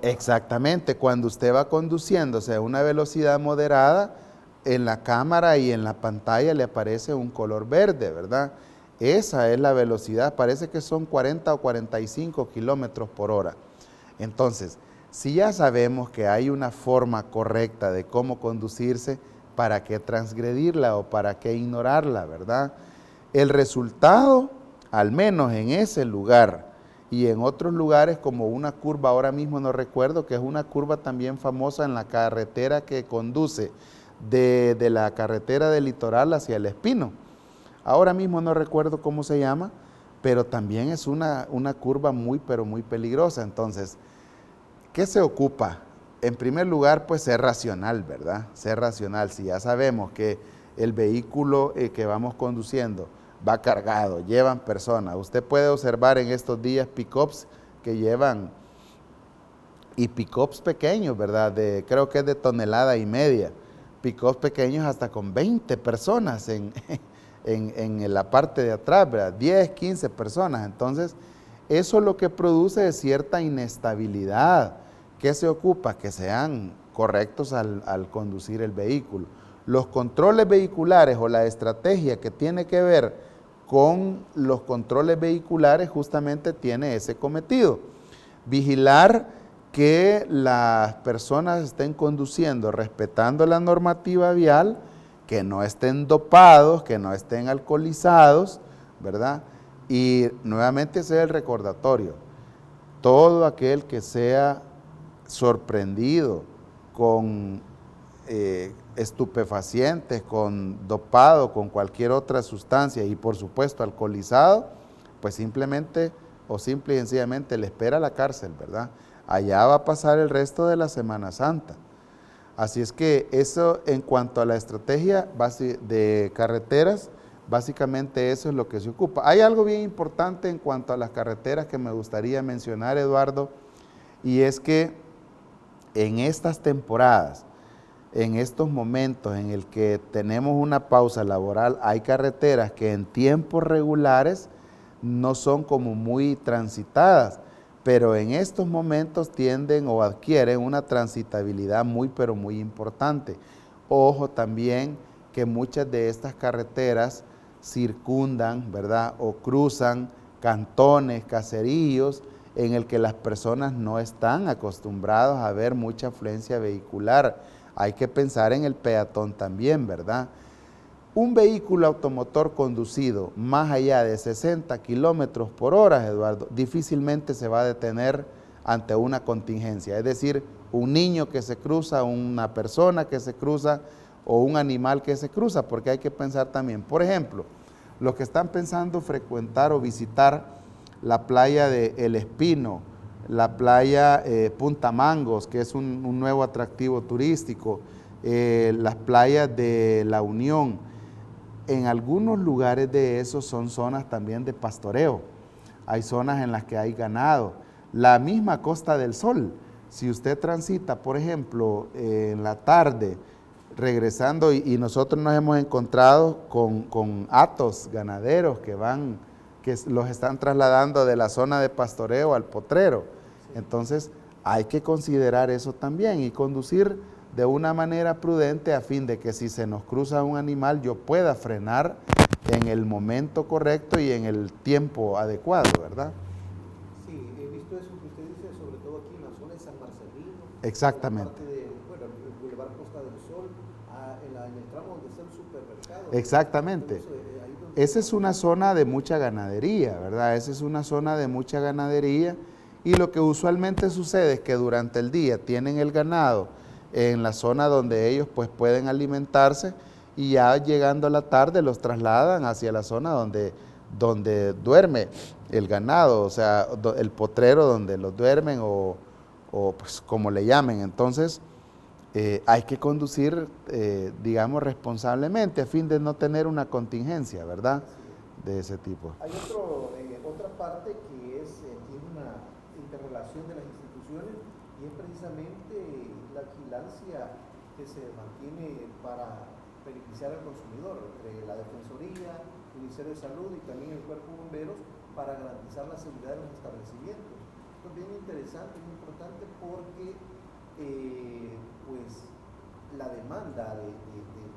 Exactamente, cuando usted va conduciéndose a una velocidad moderada, en la cámara y en la pantalla le aparece un color verde, ¿verdad? Esa es la velocidad, parece que son 40 o 45 kilómetros por hora. Entonces, si ya sabemos que hay una forma correcta de cómo conducirse, ¿para qué transgredirla o para qué ignorarla, verdad? El resultado, al menos en ese lugar, y en otros lugares como una curva, ahora mismo no recuerdo, que es una curva también famosa en la carretera que conduce de la carretera del Litoral hacia El Espino. Ahora mismo no recuerdo cómo se llama, pero también es una curva muy, pero muy peligrosa. Entonces, ¿qué se ocupa? En primer lugar, pues ser racional, ¿verdad? Ser racional. Si ya sabemos que el vehículo que vamos conduciendo va cargado, llevan personas. Usted puede observar en estos días pick-ups que llevan, y pick-ups pequeños, ¿verdad? Creo que es de 1,5 toneladas. Pick-ups pequeños hasta con 20 personas en la parte de atrás, ¿verdad? 10, 15 personas. Entonces, eso lo que produce es cierta inestabilidad. ¿Qué se ocupa? Que sean correctos al conducir el vehículo. Los controles vehiculares o la estrategia que tiene que ver con los controles vehiculares justamente tiene ese cometido. Vigilar que las personas estén conduciendo respetando la normativa vial, que no estén dopados, que no estén alcoholizados, ¿verdad? Y nuevamente ese es el recordatorio. Todo aquel que sea sorprendido con estupefacientes, con dopado, con cualquier otra sustancia y por supuesto alcoholizado, pues simplemente o simple y sencillamente le espera la cárcel, ¿verdad? Allá va a pasar el resto de la Semana Santa. Así es que eso en cuanto a la estrategia de carreteras, básicamente eso es lo que se ocupa. Hay algo bien importante en cuanto a las carreteras que me gustaría mencionar, Eduardo, y es que en estas temporadas, en estos momentos en el que tenemos una pausa laboral, hay carreteras que en tiempos regulares no son como muy transitadas, pero en estos momentos tienden o adquieren una transitabilidad muy, pero muy importante. Ojo también que muchas de estas carreteras circundan, ¿verdad? O cruzan cantones, caseríos, en el que las personas no están acostumbrados a ver mucha afluencia vehicular. Hay que pensar en el peatón también, ¿verdad? Un vehículo automotor conducido más allá de 60 kilómetros por hora, Eduardo, difícilmente se va a detener ante una contingencia. Es decir, un niño que se cruza, una persona que se cruza o un animal que se cruza, porque hay que pensar también, por ejemplo, los que están pensando frecuentar o visitar la playa de El Espino, la playa Punta Mangos, que es un nuevo atractivo turístico, las playas de La Unión. En algunos lugares de esos son zonas también de pastoreo. Hay zonas en las que hay ganado. La misma Costa del Sol, si usted transita, por ejemplo, en la tarde, regresando, y nosotros nos hemos encontrado con hatos ganaderos que los están trasladando de la zona de pastoreo al potrero. Entonces, hay que considerar eso también y conducir de una manera prudente a fin de que si se nos cruza un animal yo pueda frenar en el momento correcto y en el tiempo adecuado, ¿verdad? Sí, he visto eso que usted dice, sobre todo aquí en la zona de San Marcelino. Exactamente. En la parte el Boulevard Costa del Sol, en el tramo donde está el supermercado. Exactamente. Esa es una zona de mucha ganadería, ¿verdad? Esa es una zona de mucha ganadería y lo que usualmente sucede es que durante el día tienen el ganado en la zona donde ellos pues pueden alimentarse y ya llegando a la tarde los trasladan hacia la zona donde duerme el ganado, o sea, el potrero donde los duermen o pues como le llamen. Entonces hay que conducir, digamos, responsablemente a fin de no tener una contingencia, ¿verdad? De ese tipo. Hay otra parte que tiene una interrelación de las instituciones y es precisamente la vigilancia que se mantiene para beneficiar al consumidor entre la Defensoría, el Ministerio de Salud y también el Cuerpo de Bomberos para garantizar la seguridad de los establecimientos. Esto es bien interesante, muy importante porque pues la demanda de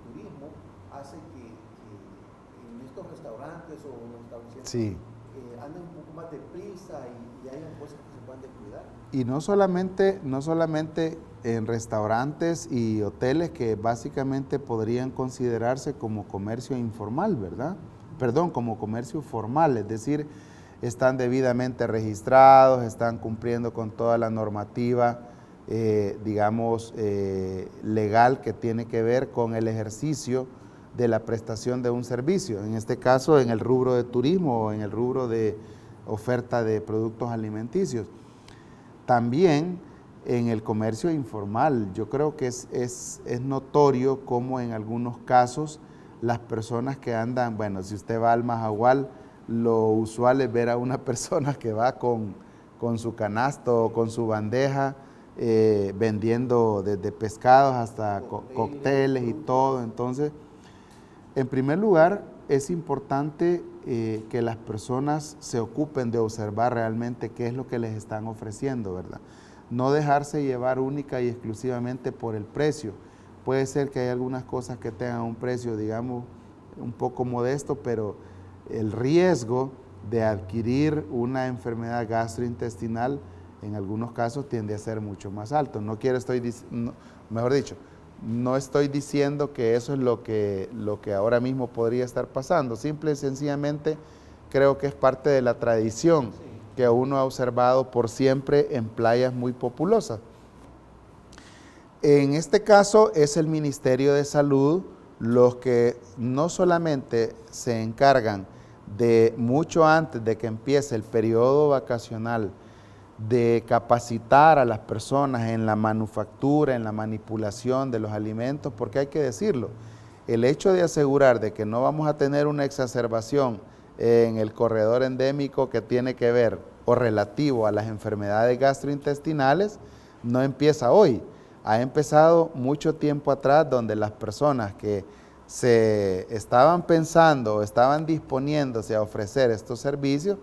turismo hace que en estos restaurantes o en los establecimientos sí, anden un poco más deprisa y hayan cosas que se puedan descuidar. Y no solamente en restaurantes y hoteles que básicamente podrían considerarse como comercio informal, ¿verdad? Perdón, como comercio formal, es decir, están debidamente registrados, están cumpliendo con toda la normativa, legal que tiene que ver con el ejercicio de la prestación de un servicio, en este caso en el rubro de turismo o en el rubro de oferta de productos alimenticios. También en el comercio informal, yo creo que es notorio cómo en algunos casos las personas que andan, bueno, si usted va al Majahual, lo usual es ver a una persona que va con su canasto o con su bandeja, vendiendo desde pescados hasta cócteles y todo. Entonces, en primer lugar, es importante que las personas se ocupen de observar realmente qué es lo que les están ofreciendo, ¿verdad? No dejarse llevar única y exclusivamente por el precio. Puede ser que hay algunas cosas que tengan un precio, digamos, un poco modesto, pero el riesgo de adquirir una enfermedad gastrointestinal en algunos casos tiende a ser mucho más alto. No estoy diciendo que eso es lo que ahora mismo podría estar pasando. Simple y sencillamente creo que es parte de la tradición que uno ha observado por siempre en playas muy populosas. En este caso es el Ministerio de Salud los que no solamente se encargan de mucho antes de que empiece el periodo vacacional de capacitar a las personas en la manufactura, en la manipulación de los alimentos, porque hay que decirlo, el hecho de asegurar de que no vamos a tener una exacerbación en el corredor endémico que tiene que ver o relativo a las enfermedades gastrointestinales, no empieza hoy. Ha empezado mucho tiempo atrás, donde las personas que se estaban pensando o estaban disponiéndose a ofrecer estos servicios,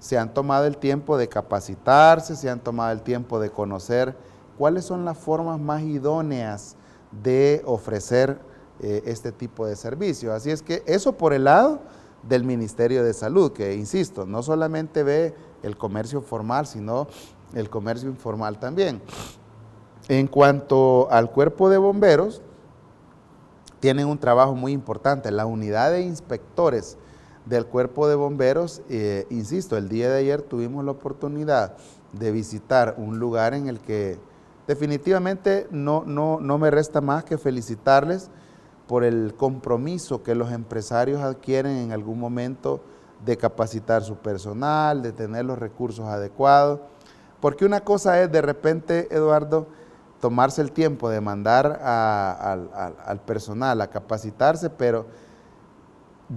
se han tomado el tiempo de capacitarse, se han tomado el tiempo de conocer cuáles son las formas más idóneas de ofrecer este tipo de servicios. Así es que eso por el lado del Ministerio de Salud, que insisto, no solamente ve el comercio formal, sino el comercio informal también. En cuanto al cuerpo de bomberos, tienen un trabajo muy importante. La unidad de inspectores del cuerpo de bomberos, insisto, el día de ayer tuvimos la oportunidad de visitar un lugar en el que definitivamente no me resta más que felicitarles por el compromiso que los empresarios adquieren en algún momento de capacitar su personal, de tener los recursos adecuados, porque una cosa es de repente, Eduardo, tomarse el tiempo de mandar al personal a capacitarse, pero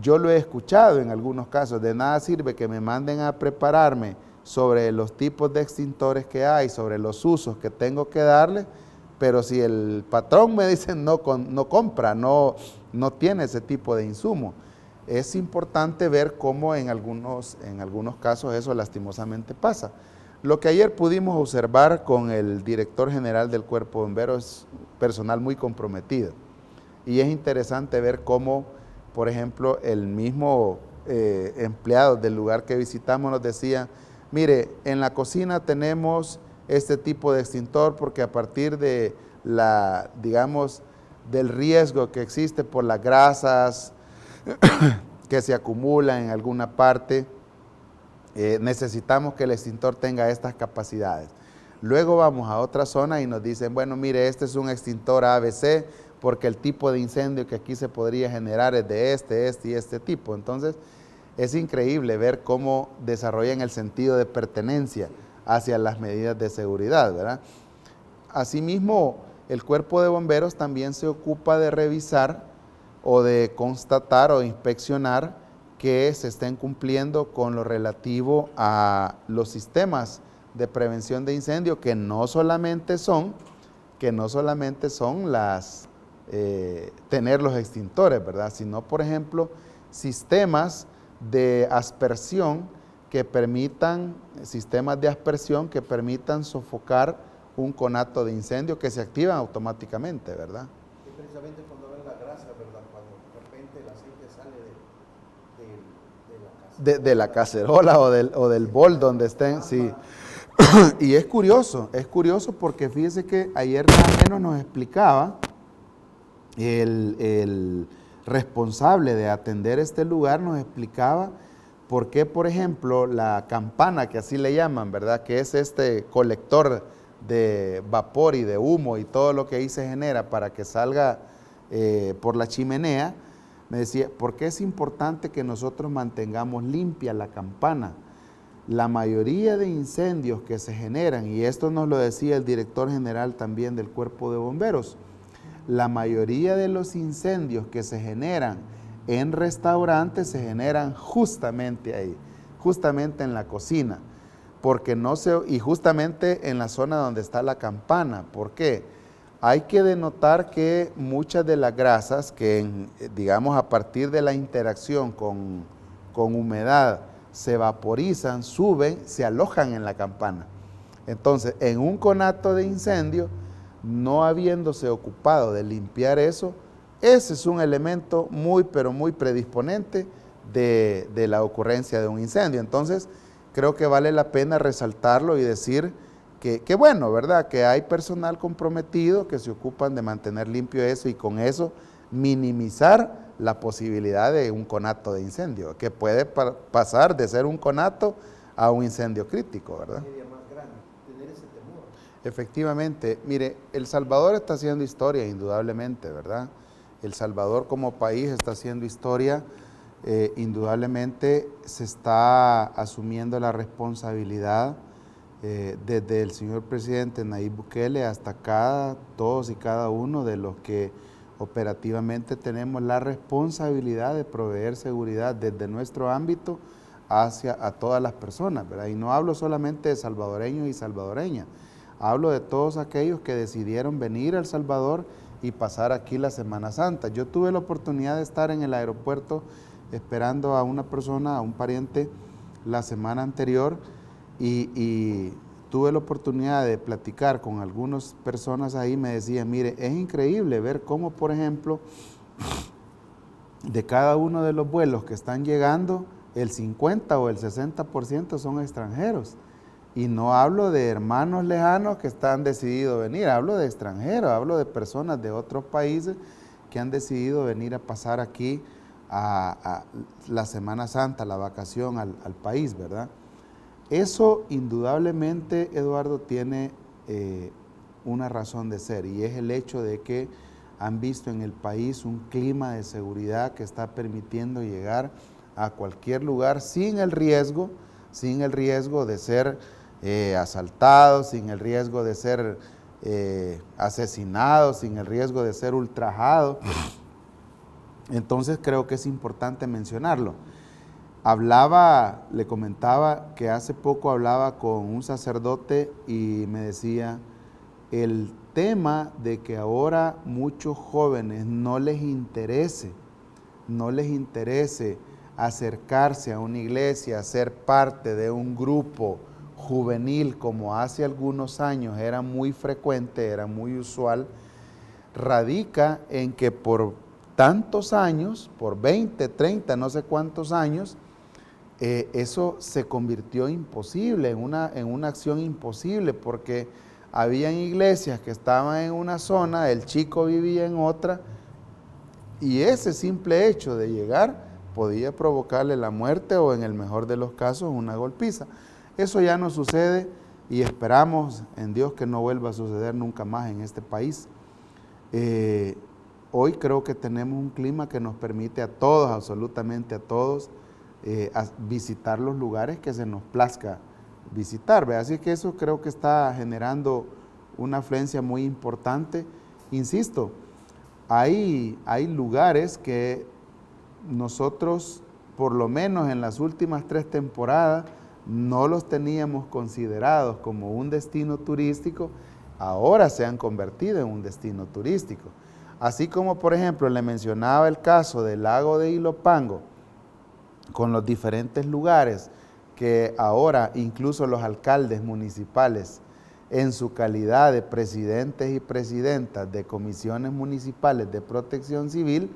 yo lo he escuchado en algunos casos, de nada sirve que me manden a prepararme sobre los tipos de extintores que hay, sobre los usos que tengo que darle, pero si el patrón me dice no compra, no tiene ese tipo de insumo. Es importante ver cómo en algunos casos eso lastimosamente pasa. Lo que ayer pudimos observar con el director general del Cuerpo de Bomberos es personal muy comprometido. Y es interesante ver cómo, por ejemplo, el mismo empleado del lugar que visitamos nos decía, mire, en la cocina tenemos este tipo de extintor porque a partir de del riesgo que existe por las grasas que se acumulan en alguna parte, necesitamos que el extintor tenga estas capacidades. Luego vamos a otra zona y nos dicen, bueno, mire, este es un extintor ABC porque el tipo de incendio que aquí se podría generar es de este y este tipo. Entonces, es increíble ver cómo desarrollan el sentido de pertenencia hacia las medidas de seguridad, ¿verdad? Asimismo, el Cuerpo de Bomberos también se ocupa de revisar o de constatar o inspeccionar que se estén cumpliendo con lo relativo a los sistemas de prevención de incendio, que no solamente son tener los extintores, ¿verdad? Sino, por ejemplo, sistemas de aspersión sistemas de aspersión que permitan sofocar un conato de incendio que se activan automáticamente, ¿verdad? Y precisamente cuando ven la grasa, ¿verdad? Cuando de repente el aceite sale de la cacerola o del bol donde estén, sí. Y es curioso porque fíjese que ayer más o menos nos explicaba el responsable de atender este lugar, nos explicaba ¿por qué, por ejemplo, la campana, que así le llaman, ¿verdad? Que es este colector de vapor y de humo y todo lo que ahí se genera para que salga por la chimenea? Me decía, ¿por qué es importante que nosotros mantengamos limpia la campana? La mayoría de incendios que se generan, y esto nos lo decía el director general también del Cuerpo de Bomberos, la mayoría de los incendios que se generan en restaurantes se generan justamente ahí, justamente en la cocina, porque y justamente en la zona donde está la campana. ¿Por qué? Hay que denotar que muchas de las grasas que, digamos, a partir de la interacción con humedad se vaporizan, suben, se alojan en la campana. Entonces, en un conato de incendio, no habiéndose ocupado de limpiar eso, ese es un elemento muy, pero muy predisponente de la ocurrencia de un incendio. Entonces, creo que vale la pena resaltarlo y decir que bueno, ¿verdad? Que hay personal comprometido que se ocupan de mantener limpio eso y con eso minimizar la posibilidad de un conato de incendio, que puede pasar de ser un conato a un incendio crítico, ¿verdad? Más grande, tener ese temor. Efectivamente, mire, El Salvador está haciendo historia, indudablemente, ¿verdad? El Salvador como país está haciendo historia, indudablemente se está asumiendo la responsabilidad desde el señor presidente Nayib Bukele hasta todos y cada uno de los que operativamente tenemos la responsabilidad de proveer seguridad desde nuestro ámbito a todas las personas, ¿verdad? Y no hablo solamente de salvadoreños y salvadoreñas, hablo de todos aquellos que decidieron venir a El Salvador y pasar aquí la Semana Santa. Yo tuve la oportunidad de estar en el aeropuerto esperando a una persona, a un pariente, la semana anterior y tuve la oportunidad de platicar con algunas personas ahí. Me decían, mire, es increíble ver cómo, por ejemplo, de cada uno de los vuelos que están llegando, el 50 o el 60% son extranjeros. Y no hablo de hermanos lejanos que han decidido venir, hablo de extranjeros, hablo de personas de otros países que han decidido venir a pasar aquí a la Semana Santa, la vacación al país, ¿verdad? Eso indudablemente, Eduardo, tiene una razón de ser, y es el hecho de que han visto en el país un clima de seguridad que está permitiendo llegar a cualquier lugar sin el riesgo de ser asaltados, sin el riesgo de ser asesinados, sin el riesgo de ser ultrajados. Entonces creo que es importante mencionarlo. Le comentaba que hace poco hablaba con un sacerdote y me decía, el tema de que ahora muchos jóvenes no les interese acercarse a una iglesia, ser parte de un grupo juvenil como hace algunos años era muy frecuente, era muy usual, radica en que por tantos años, por 20, 30, no sé cuántos años, eso se convirtió imposible, en una acción imposible, porque habían iglesias que estaban en una zona, el chico vivía en otra, y ese simple hecho de llegar podía provocarle la muerte o, en el mejor de los casos, una golpiza. Eso ya no sucede y esperamos en Dios que no vuelva a suceder nunca más en este país. Hoy creo que tenemos un clima que nos permite a todos, absolutamente a todos, visitar los lugares que se nos plazca visitar, ¿verdad? Así que eso creo que está generando una afluencia muy importante. Insisto, hay lugares que nosotros, por lo menos en las últimas 3 temporadas, no los teníamos considerados como un destino turístico, ahora se han convertido en un destino turístico. Así como, por ejemplo, le mencionaba el caso del lago de Ilopango, con los diferentes lugares que ahora incluso los alcaldes municipales, en su calidad de presidentes y presidentas de comisiones municipales de protección civil,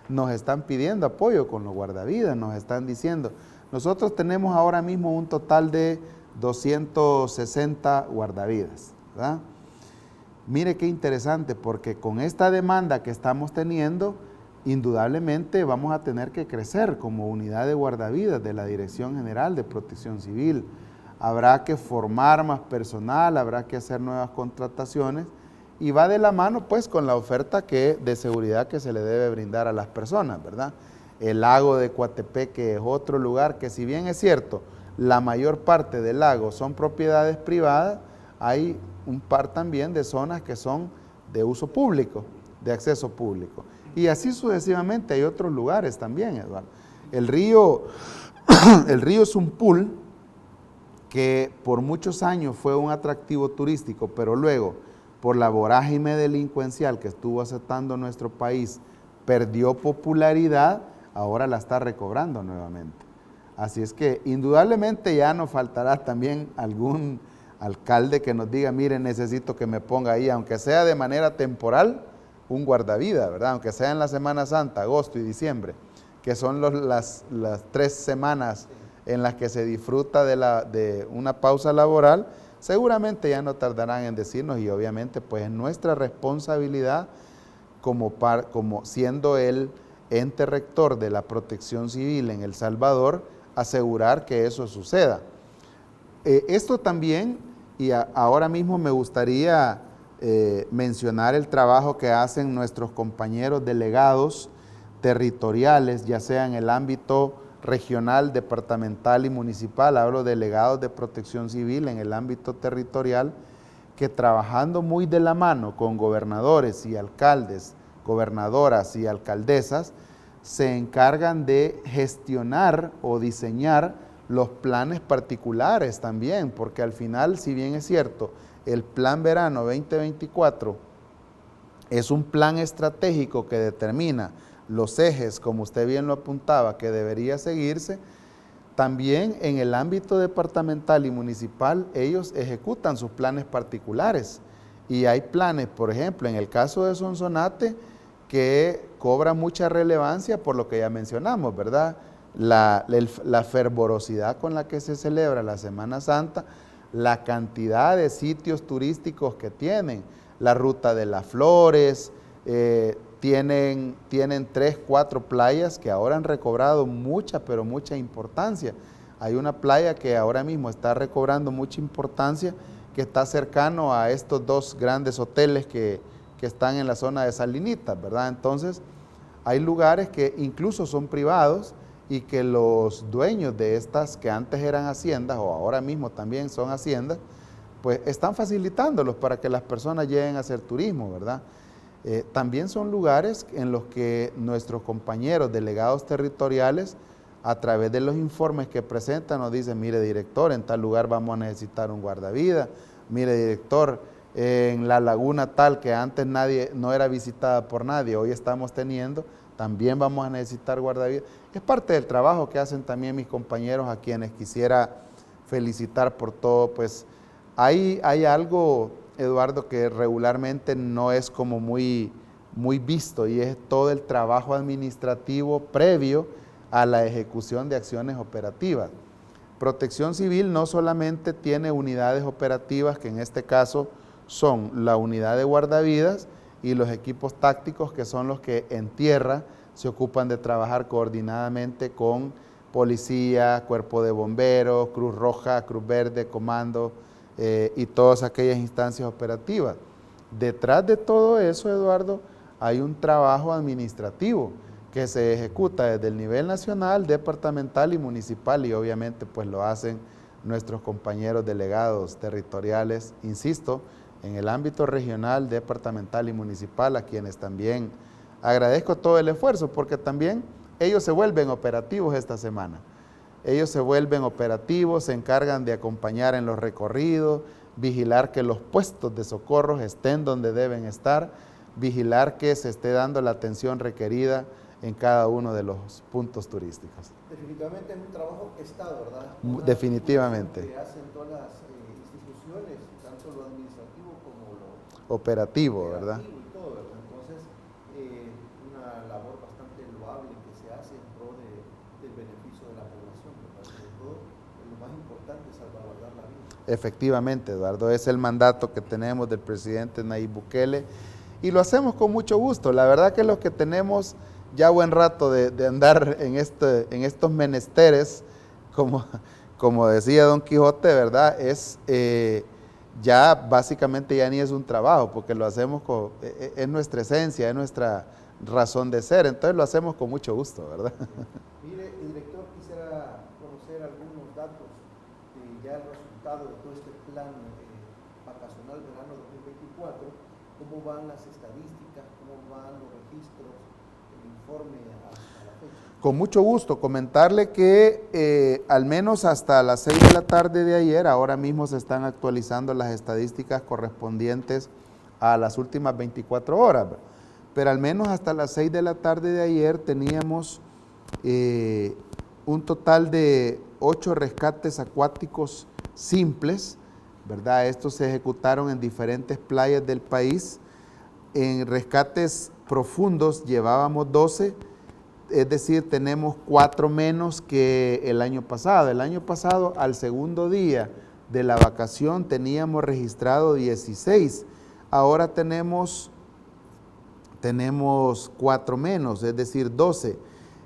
nos están pidiendo apoyo con los guardavidas, nos están diciendo, nosotros tenemos ahora mismo un total de 260 guardavidas, ¿verdad? Mire qué interesante, porque con esta demanda que estamos teniendo, indudablemente vamos a tener que crecer como unidad de guardavidas de la Dirección General de Protección Civil. Habrá que formar más personal, habrá que hacer nuevas contrataciones y va de la mano pues con la oferta de seguridad que se le debe brindar a las personas, ¿verdad? El lago de Coatepeque es otro lugar que, si bien es cierto, la mayor parte del lago son propiedades privadas, hay un par también de zonas que son de uso público, de acceso público. Y así sucesivamente hay otros lugares también, Eduardo. El río es un pool que por muchos años fue un atractivo turístico, pero luego, por la vorágine delincuencial que estuvo azotando nuestro país, perdió popularidad, ahora la está recobrando nuevamente. Así es que indudablemente ya nos faltará también algún alcalde que nos diga, mire, necesito que me ponga ahí, aunque sea de manera temporal, un guardavidas, ¿verdad? Aunque sea en la Semana Santa, agosto y diciembre, que son las 3 semanas en las que se disfruta de una pausa laboral, seguramente ya no tardarán en decirnos, y obviamente pues es nuestra responsabilidad como siendo el ente rector de la Protección Civil en El Salvador, asegurar que eso suceda. Esto también, y ahora mismo me gustaría mencionar el trabajo que hacen nuestros compañeros delegados territoriales, ya sea en el ámbito regional, departamental y municipal, hablo de delegados de protección civil en el ámbito territorial, que trabajando muy de la mano con gobernadores y alcaldes, gobernadoras y alcaldesas, se encargan de gestionar o diseñar los planes particulares también, porque al final, si bien es cierto, el Plan Verano 2024 es un plan estratégico que determina los ejes, como usted bien lo apuntaba, que debería seguirse, también en el ámbito departamental y municipal ellos ejecutan sus planes particulares. Y hay planes, por ejemplo, en el caso de Sonsonate, que cobra mucha relevancia por lo que ya mencionamos, ¿verdad? La fervorosidad con la que se celebra la Semana Santa, la cantidad de sitios turísticos que tienen, la Ruta de las Flores, tienen 3, 4 playas que ahora han recobrado mucha, pero mucha importancia. Hay una playa que ahora mismo está recobrando mucha importancia, que está cercano a estos 2 grandes hoteles que están en la zona de Salinitas, ¿verdad? Entonces, hay lugares que incluso son privados y que los dueños de estas que antes eran haciendas o ahora mismo también son haciendas, pues están facilitándolos para que las personas lleguen a hacer turismo, ¿verdad? También son lugares en los que nuestros compañeros delegados territoriales, a través de los informes que presentan, nos dicen, mire director, en tal lugar vamos a necesitar un guardavidas, mire director, en la laguna tal que antes no era visitada por nadie, hoy estamos teniendo, también vamos a necesitar guardavidas. Es parte del trabajo que hacen también mis compañeros, a quienes quisiera felicitar por todo. Pues hay algo, Eduardo, que regularmente no es como muy visto, y es todo el trabajo administrativo previo a la ejecución de acciones operativas. Protección Civil no solamente tiene unidades operativas, que en este caso son la unidad de guardavidas y los equipos tácticos, que son los que en tierra se ocupan de trabajar coordinadamente con policía, cuerpo de bomberos, Cruz Roja, Cruz Verde, comando y todas aquellas instancias operativas. Detrás de todo eso, Eduardo, hay un trabajo administrativo que se ejecuta desde el nivel nacional, departamental y municipal, y obviamente pues lo hacen nuestros compañeros delegados territoriales, insisto, en el ámbito regional, departamental y municipal, a quienes también agradezco todo el esfuerzo, porque también ellos se vuelven operativos esta semana. Ellos se vuelven operativos, se encargan de acompañar en los recorridos, vigilar que los puestos de socorro estén donde deben estar, vigilar que se esté dando la atención requerida en cada uno de los puntos turísticos. Definitivamente es un trabajo Estado, ¿verdad? Definitivamente. Que hacen todas las instituciones, tanto lo administrativo como lo operativo, ¿verdad? Y todo, ¿verdad? Entonces, una labor bastante loable que se hace en pro del beneficio de la población, ¿verdad? Sobre todo, lo más importante es salvaguardar la vida. Efectivamente, Eduardo, es el mandato que tenemos del presidente Nayib Bukele, y lo hacemos con mucho gusto. La verdad que los que tenemos ya buen rato de andar en estos menesteres, como decía Don Quijote, ¿verdad? Ya básicamente ya ni es un trabajo, porque lo hacemos es nuestra esencia, es nuestra razón de ser, entonces lo hacemos con mucho gusto, ¿verdad? Mire, director, quisiera conocer algunos datos de ya el resultado de todo este plan vacacional verano 2024, cómo van las estadísticas, cómo van los registros, el informe hasta la fecha. Con mucho gusto, comentarle que al menos hasta las 6 de la tarde de ayer, ahora mismo se están actualizando las estadísticas correspondientes a las últimas 24 horas, pero al menos hasta las 6 de la tarde de ayer teníamos un total de 8 rescates acuáticos simples, ¿verdad? Estos se ejecutaron en diferentes playas del país. En rescates profundos llevábamos 12, es decir, tenemos 4 menos que el año pasado. El año pasado, al segundo día de la vacación, teníamos registrado 16. Ahora tenemos 4 menos, es decir, 12.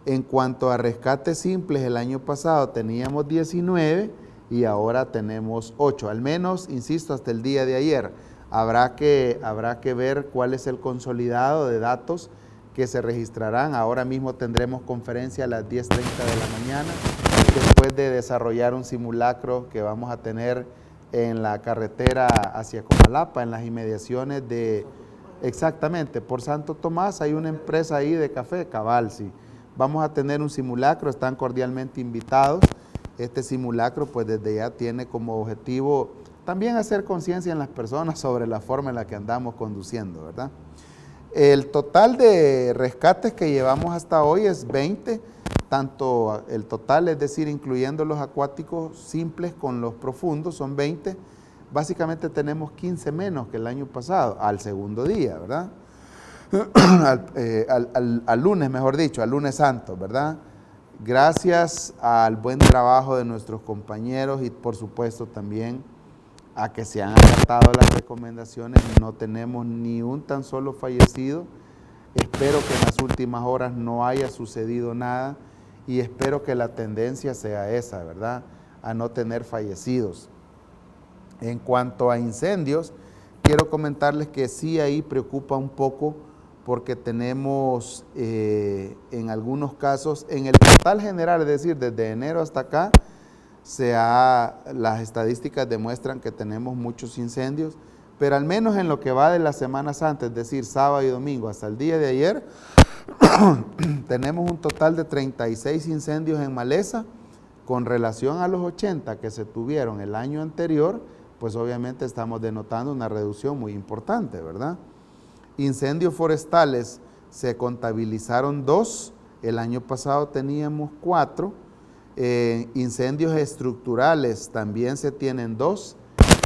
En cuanto a rescates simples, el año pasado teníamos 19 y ahora tenemos 8. Al menos, insisto, hasta el día de ayer. Habrá que ver cuál es el consolidado de datos que se registrarán. Ahora mismo tendremos conferencia a las 10:30 de la mañana, después de desarrollar un simulacro que vamos a tener en la carretera hacia Comalapa, en las inmediaciones de... Exactamente, por Santo Tomás hay una empresa ahí de café, Cabal, sí. Vamos a tener un simulacro, están cordialmente invitados. Este simulacro pues desde ya tiene como objetivo también hacer conciencia en las personas sobre la forma en la que andamos conduciendo, ¿verdad? El total de rescates que llevamos hasta hoy es 20, tanto el total, es decir, incluyendo los acuáticos simples con los profundos, son 20. Básicamente tenemos 15 menos que el año pasado, al segundo día, ¿verdad? al lunes, mejor dicho, al lunes santo, ¿verdad? Gracias al buen trabajo de nuestros compañeros y por supuesto también a que se han acatado las recomendaciones, no tenemos ni un tan solo fallecido. Espero que en las últimas horas no haya sucedido nada y espero que la tendencia sea esa, ¿verdad? A no tener fallecidos. En cuanto a incendios, quiero comentarles que sí ahí preocupa un poco porque tenemos en algunos casos, en el total general, es decir, desde enero hasta acá, las estadísticas demuestran que tenemos muchos incendios, pero al menos en lo que va de la Semana Santa, es decir, sábado y domingo hasta el día de ayer, tenemos un total de 36 incendios en maleza, con relación a los 80 que se tuvieron el año anterior, pues obviamente estamos denotando una reducción muy importante, ¿verdad? Incendios forestales se contabilizaron 2, el año pasado teníamos 4, incendios estructurales también se tienen 2,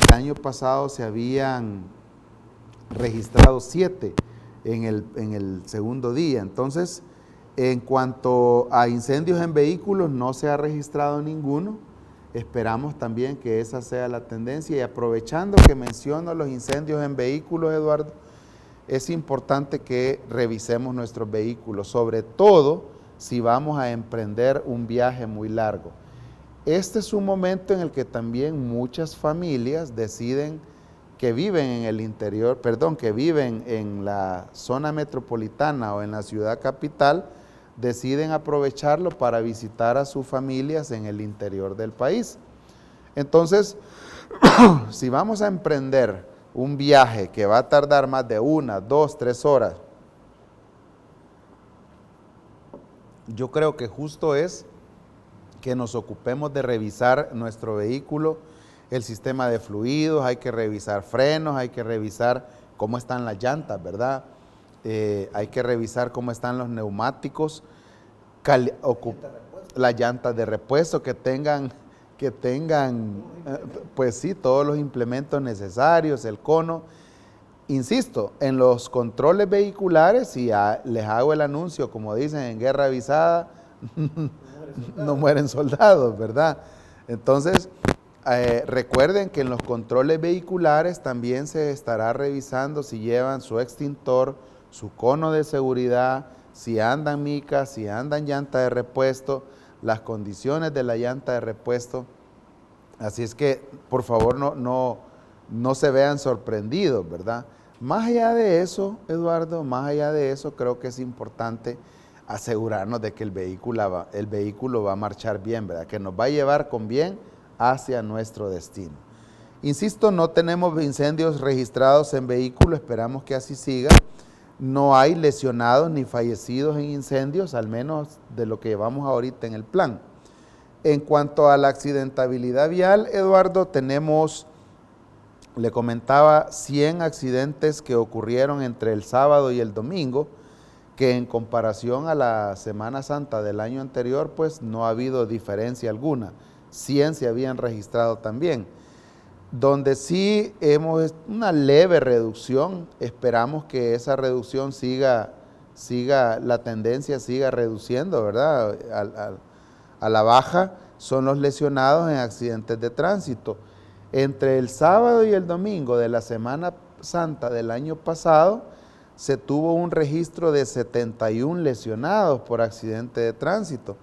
el año pasado se habían registrado 7 en el segundo día. Entonces, en cuanto a incendios en vehículos, no se ha registrado ninguno. Esperamos también que esa sea la tendencia. Y aprovechando que menciono los incendios en vehículos, Eduardo, es importante que revisemos nuestros vehículos, sobre todo si vamos a emprender un viaje muy largo. Este es un momento en el que también muchas familias deciden que viven en el interior, que viven en la zona metropolitana o en la ciudad capital, deciden aprovecharlo para visitar a sus familias en el interior del país. Entonces, si vamos a emprender un viaje que va a tardar más de 1, 2, 3 horas, yo creo que justo es que nos ocupemos de revisar nuestro vehículo, el sistema de fluidos, hay que revisar frenos, hay que revisar cómo están las llantas, ¿verdad? Hay que revisar cómo están los neumáticos, las llantas de repuesto que tengan, pues sí, todos los implementos necesarios, el cono. Insisto, en los controles vehiculares, y les hago el anuncio, como dicen en guerra avisada, no mueren soldados, ¿verdad? Entonces, recuerden que en los controles vehiculares también se estará revisando si llevan su extintor, su cono de seguridad, si andan micas, si andan llanta de repuesto, las condiciones de la llanta de repuesto. Así es que, por favor, no se vean sorprendidos, ¿verdad? Más allá de eso, Eduardo, más allá de eso, creo que es importante asegurarnos de que el vehículo va a marchar bien, ¿verdad? Que nos va a llevar con bien hacia nuestro destino. Insisto, no tenemos incendios registrados en vehículo, esperamos que así siga. No hay lesionados ni fallecidos en incendios, al menos de lo que llevamos ahorita en el plan. En cuanto a la accidentabilidad vial, Eduardo, tenemos, le comentaba, 100 accidentes que ocurrieron entre el sábado y el domingo, que en comparación a la Semana Santa del año anterior, pues no ha habido diferencia alguna. 100 se habían registrado también. Donde sí hemos una leve reducción, esperamos que esa reducción siga la tendencia siga reduciendo, ¿verdad? A la baja, son los lesionados en accidentes de tránsito. Entre el sábado y el domingo de la Semana Santa del año pasado, se tuvo un registro de 71 lesionados por accidente de tránsito.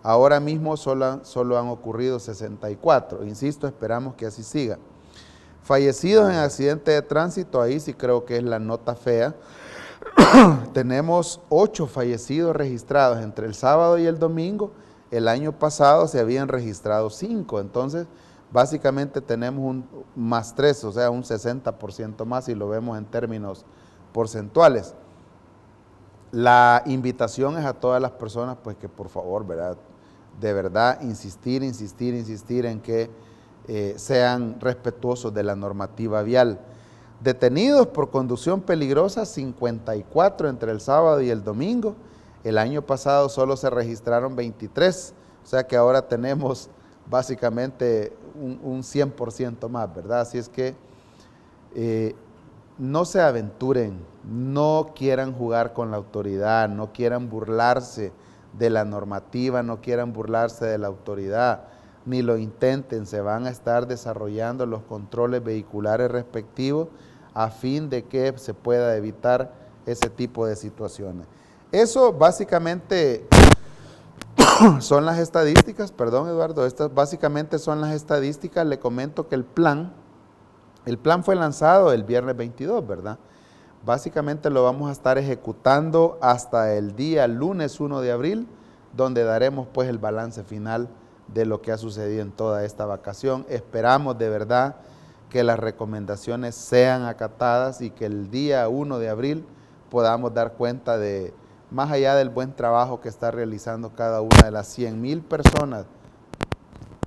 Ahora mismo solo han ocurrido 64. Insisto, esperamos que así siga. Fallecidos en accidente de tránsito, ahí sí creo que es la nota fea. Tenemos 8 fallecidos registrados entre el sábado y el domingo. El año pasado se habían registrado 5. Entonces, básicamente tenemos un más 3, o sea, un 60% más si lo vemos en términos porcentuales. La invitación es a todas las personas, pues que por favor, ¿verdad? De verdad, insistir en que sean respetuosos de la normativa vial. Detenidos por conducción peligrosa, 54 entre el sábado y el domingo. El año pasado solo se registraron 23, o sea que ahora tenemos básicamente un 100% más, ¿verdad? Así es que no se aventuren, no quieran jugar con la autoridad, no quieran burlarse de la normativa, no quieran burlarse de la autoridad, ni lo intenten. Se van a estar desarrollando los controles vehiculares respectivos a fin de que se pueda evitar ese tipo de situaciones. Eso básicamente son las estadísticas, perdón Eduardo, estas básicamente son las estadísticas. Le comento que el plan fue lanzado el viernes 22, ¿verdad? Básicamente lo vamos a estar ejecutando hasta el día lunes 1 de abril, donde daremos pues el balance final de lo que ha sucedido en toda esta vacación. Esperamos de verdad que las recomendaciones sean acatadas y que el día 1 de abril podamos dar cuenta de, más allá del buen trabajo que está realizando cada una de las 100,000 personas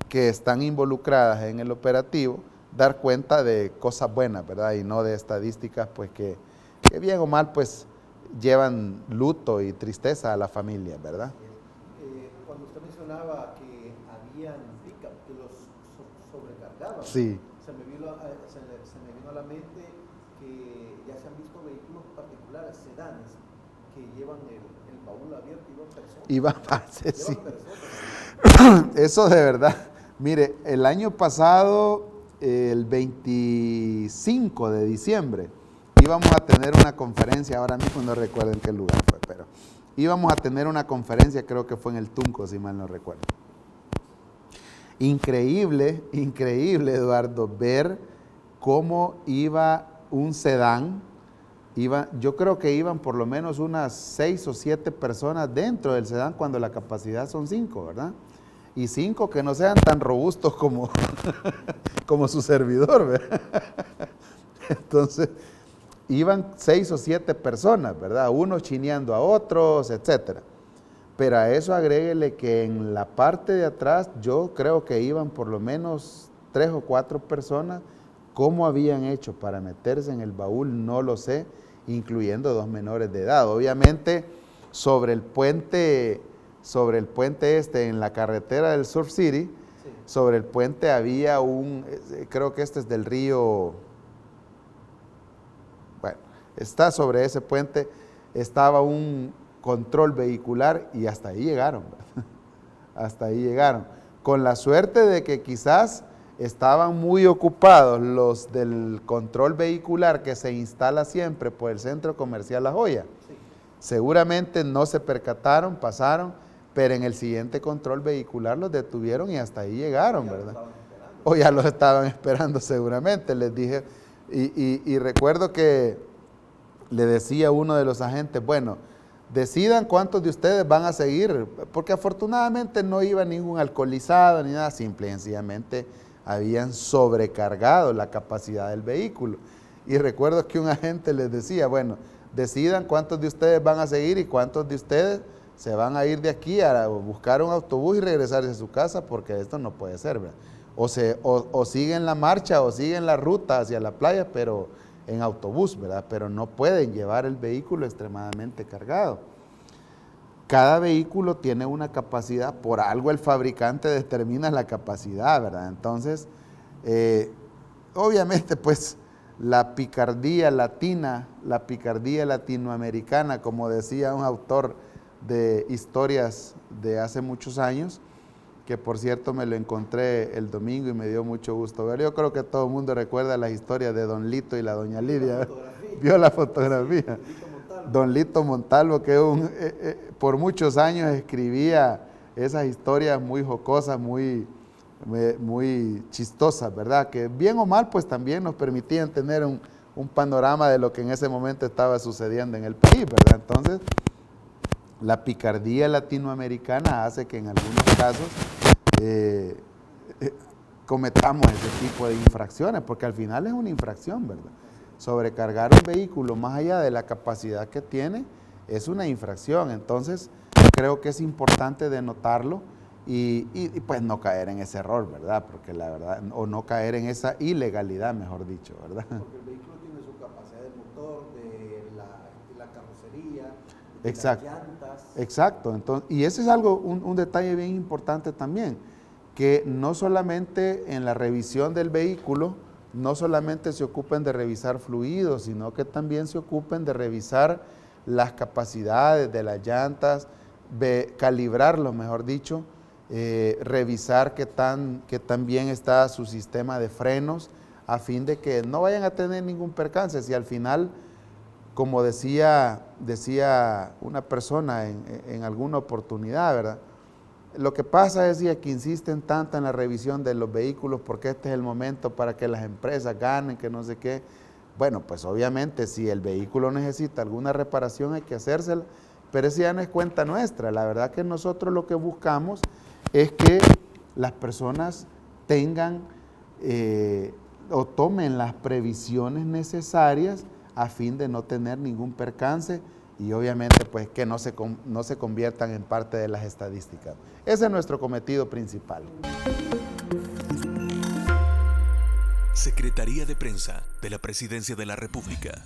que están involucradas en el operativo, dar cuenta de cosas buenas, ¿verdad? Y no de estadísticas pues que bien o mal pues llevan luto y tristeza a la familia, ¿verdad? Cuando usted mencionaba que habían pick-up que los sobrecargaban, sí. se me vino a la mente que ya se han visto vehículos particulares, sedanes, que llevan el baúl abierto y van personas. Sí. Personas. Eso de verdad. Mire, el año pasado, el 25 de diciembre, íbamos a tener una conferencia, ahora mismo no recuerdo en qué lugar fue, pero íbamos a tener una conferencia, creo que fue en el Tunco, si mal no recuerdo. Increíble, Eduardo, ver cómo iba un sedán. Yo creo que iban por lo menos unas 6 o 7 personas dentro del sedán cuando la capacidad son 5, ¿verdad? Y 5 que no sean tan robustos como, como su servidor, ¿verdad? Entonces, iban 6 o 7 personas, ¿verdad? Unos chineando a otros, etcétera. Pero a eso agréguele que en la parte de atrás yo creo que iban por lo menos 3 o 4 personas. ¿Cómo habían hecho para meterse en el baúl? No lo sé, incluyendo 2 menores de edad. Obviamente, sobre el puente en la carretera del Surf City, sí. Sobre el puente había creo que este es del río, bueno, está sobre ese puente, estaba un control vehicular y hasta ahí llegaron, ¿verdad? Hasta ahí llegaron. Con la suerte de que quizás estaban muy ocupados los del control vehicular que se instala siempre por el Centro Comercial La Joya. Sí. Seguramente no se percataron, pasaron, pero en el siguiente control vehicular los detuvieron y hasta ahí llegaron, ¿verdad? O ya los estaban esperando seguramente, les dije. Y recuerdo que le decía a uno de los agentes, bueno, decidan cuántos de ustedes van a seguir, porque afortunadamente no iba ningún alcoholizado ni nada, simple y sencillamente habían sobrecargado la capacidad del vehículo. Y recuerdo que un agente les decía, bueno, decidan cuántos de ustedes van a seguir y cuántos de ustedes se van a ir de aquí a buscar un autobús y regresarse a su casa, porque esto no puede ser, ¿verdad? O siguen la marcha o siguen la ruta hacia la playa, pero en autobús, ¿verdad? Pero no pueden llevar el vehículo extremadamente cargado. Cada vehículo tiene una capacidad, por algo el fabricante determina la capacidad, ¿verdad? Entonces, obviamente, pues, la picardía latina, la picardía latinoamericana, como decía un autor de historias de hace muchos años, que por cierto me lo encontré el domingo y me dio mucho gusto ver. Yo creo que todo el mundo recuerda las historias de Don Lito y la Doña Lidia. Vio la fotografía. Don Lito Montalvo, que por muchos años escribía esas historias muy jocosas, muy chistosas, ¿verdad? Que bien o mal, pues también nos permitían tener un panorama de lo que en ese momento estaba sucediendo en el país, ¿verdad? Entonces, la picardía latinoamericana hace que en algunos casos cometamos ese tipo de infracciones, porque al final es una infracción, ¿verdad? Sobrecargar un vehículo más allá de la capacidad que tiene es una infracción. Entonces, creo que es importante denotarlo y pues no caer en ese error, ¿verdad? Porque la verdad, o no caer en esa ilegalidad, mejor dicho, ¿verdad? Porque el vehículo tiene su capacidad de motor, de la carrocería, exacto, las llantas. Exacto. Entonces, y ese es algo, un detalle bien importante también, que no solamente en la revisión del vehículo, no solamente se ocupen de revisar fluidos, sino que también se ocupen de revisar las capacidades de las llantas, calibrarlo, mejor dicho, revisar qué tan bien está su sistema de frenos, a fin de que no vayan a tener ningún percance. Si al final, como decía una persona en alguna oportunidad, ¿verdad? Lo que pasa es que insisten tanto en la revisión de los vehículos porque este es el momento para que las empresas ganen, que no sé qué. Bueno, pues obviamente si el vehículo necesita alguna reparación hay que hacérsela, pero esa ya no es cuenta nuestra. La verdad que nosotros lo que buscamos es que las personas tengan o tomen las previsiones necesarias a fin de no tener ningún percance y obviamente pues que no se conviertan en parte de las estadísticas. Ese es nuestro cometido principal. Secretaría de Prensa de la Presidencia de la República.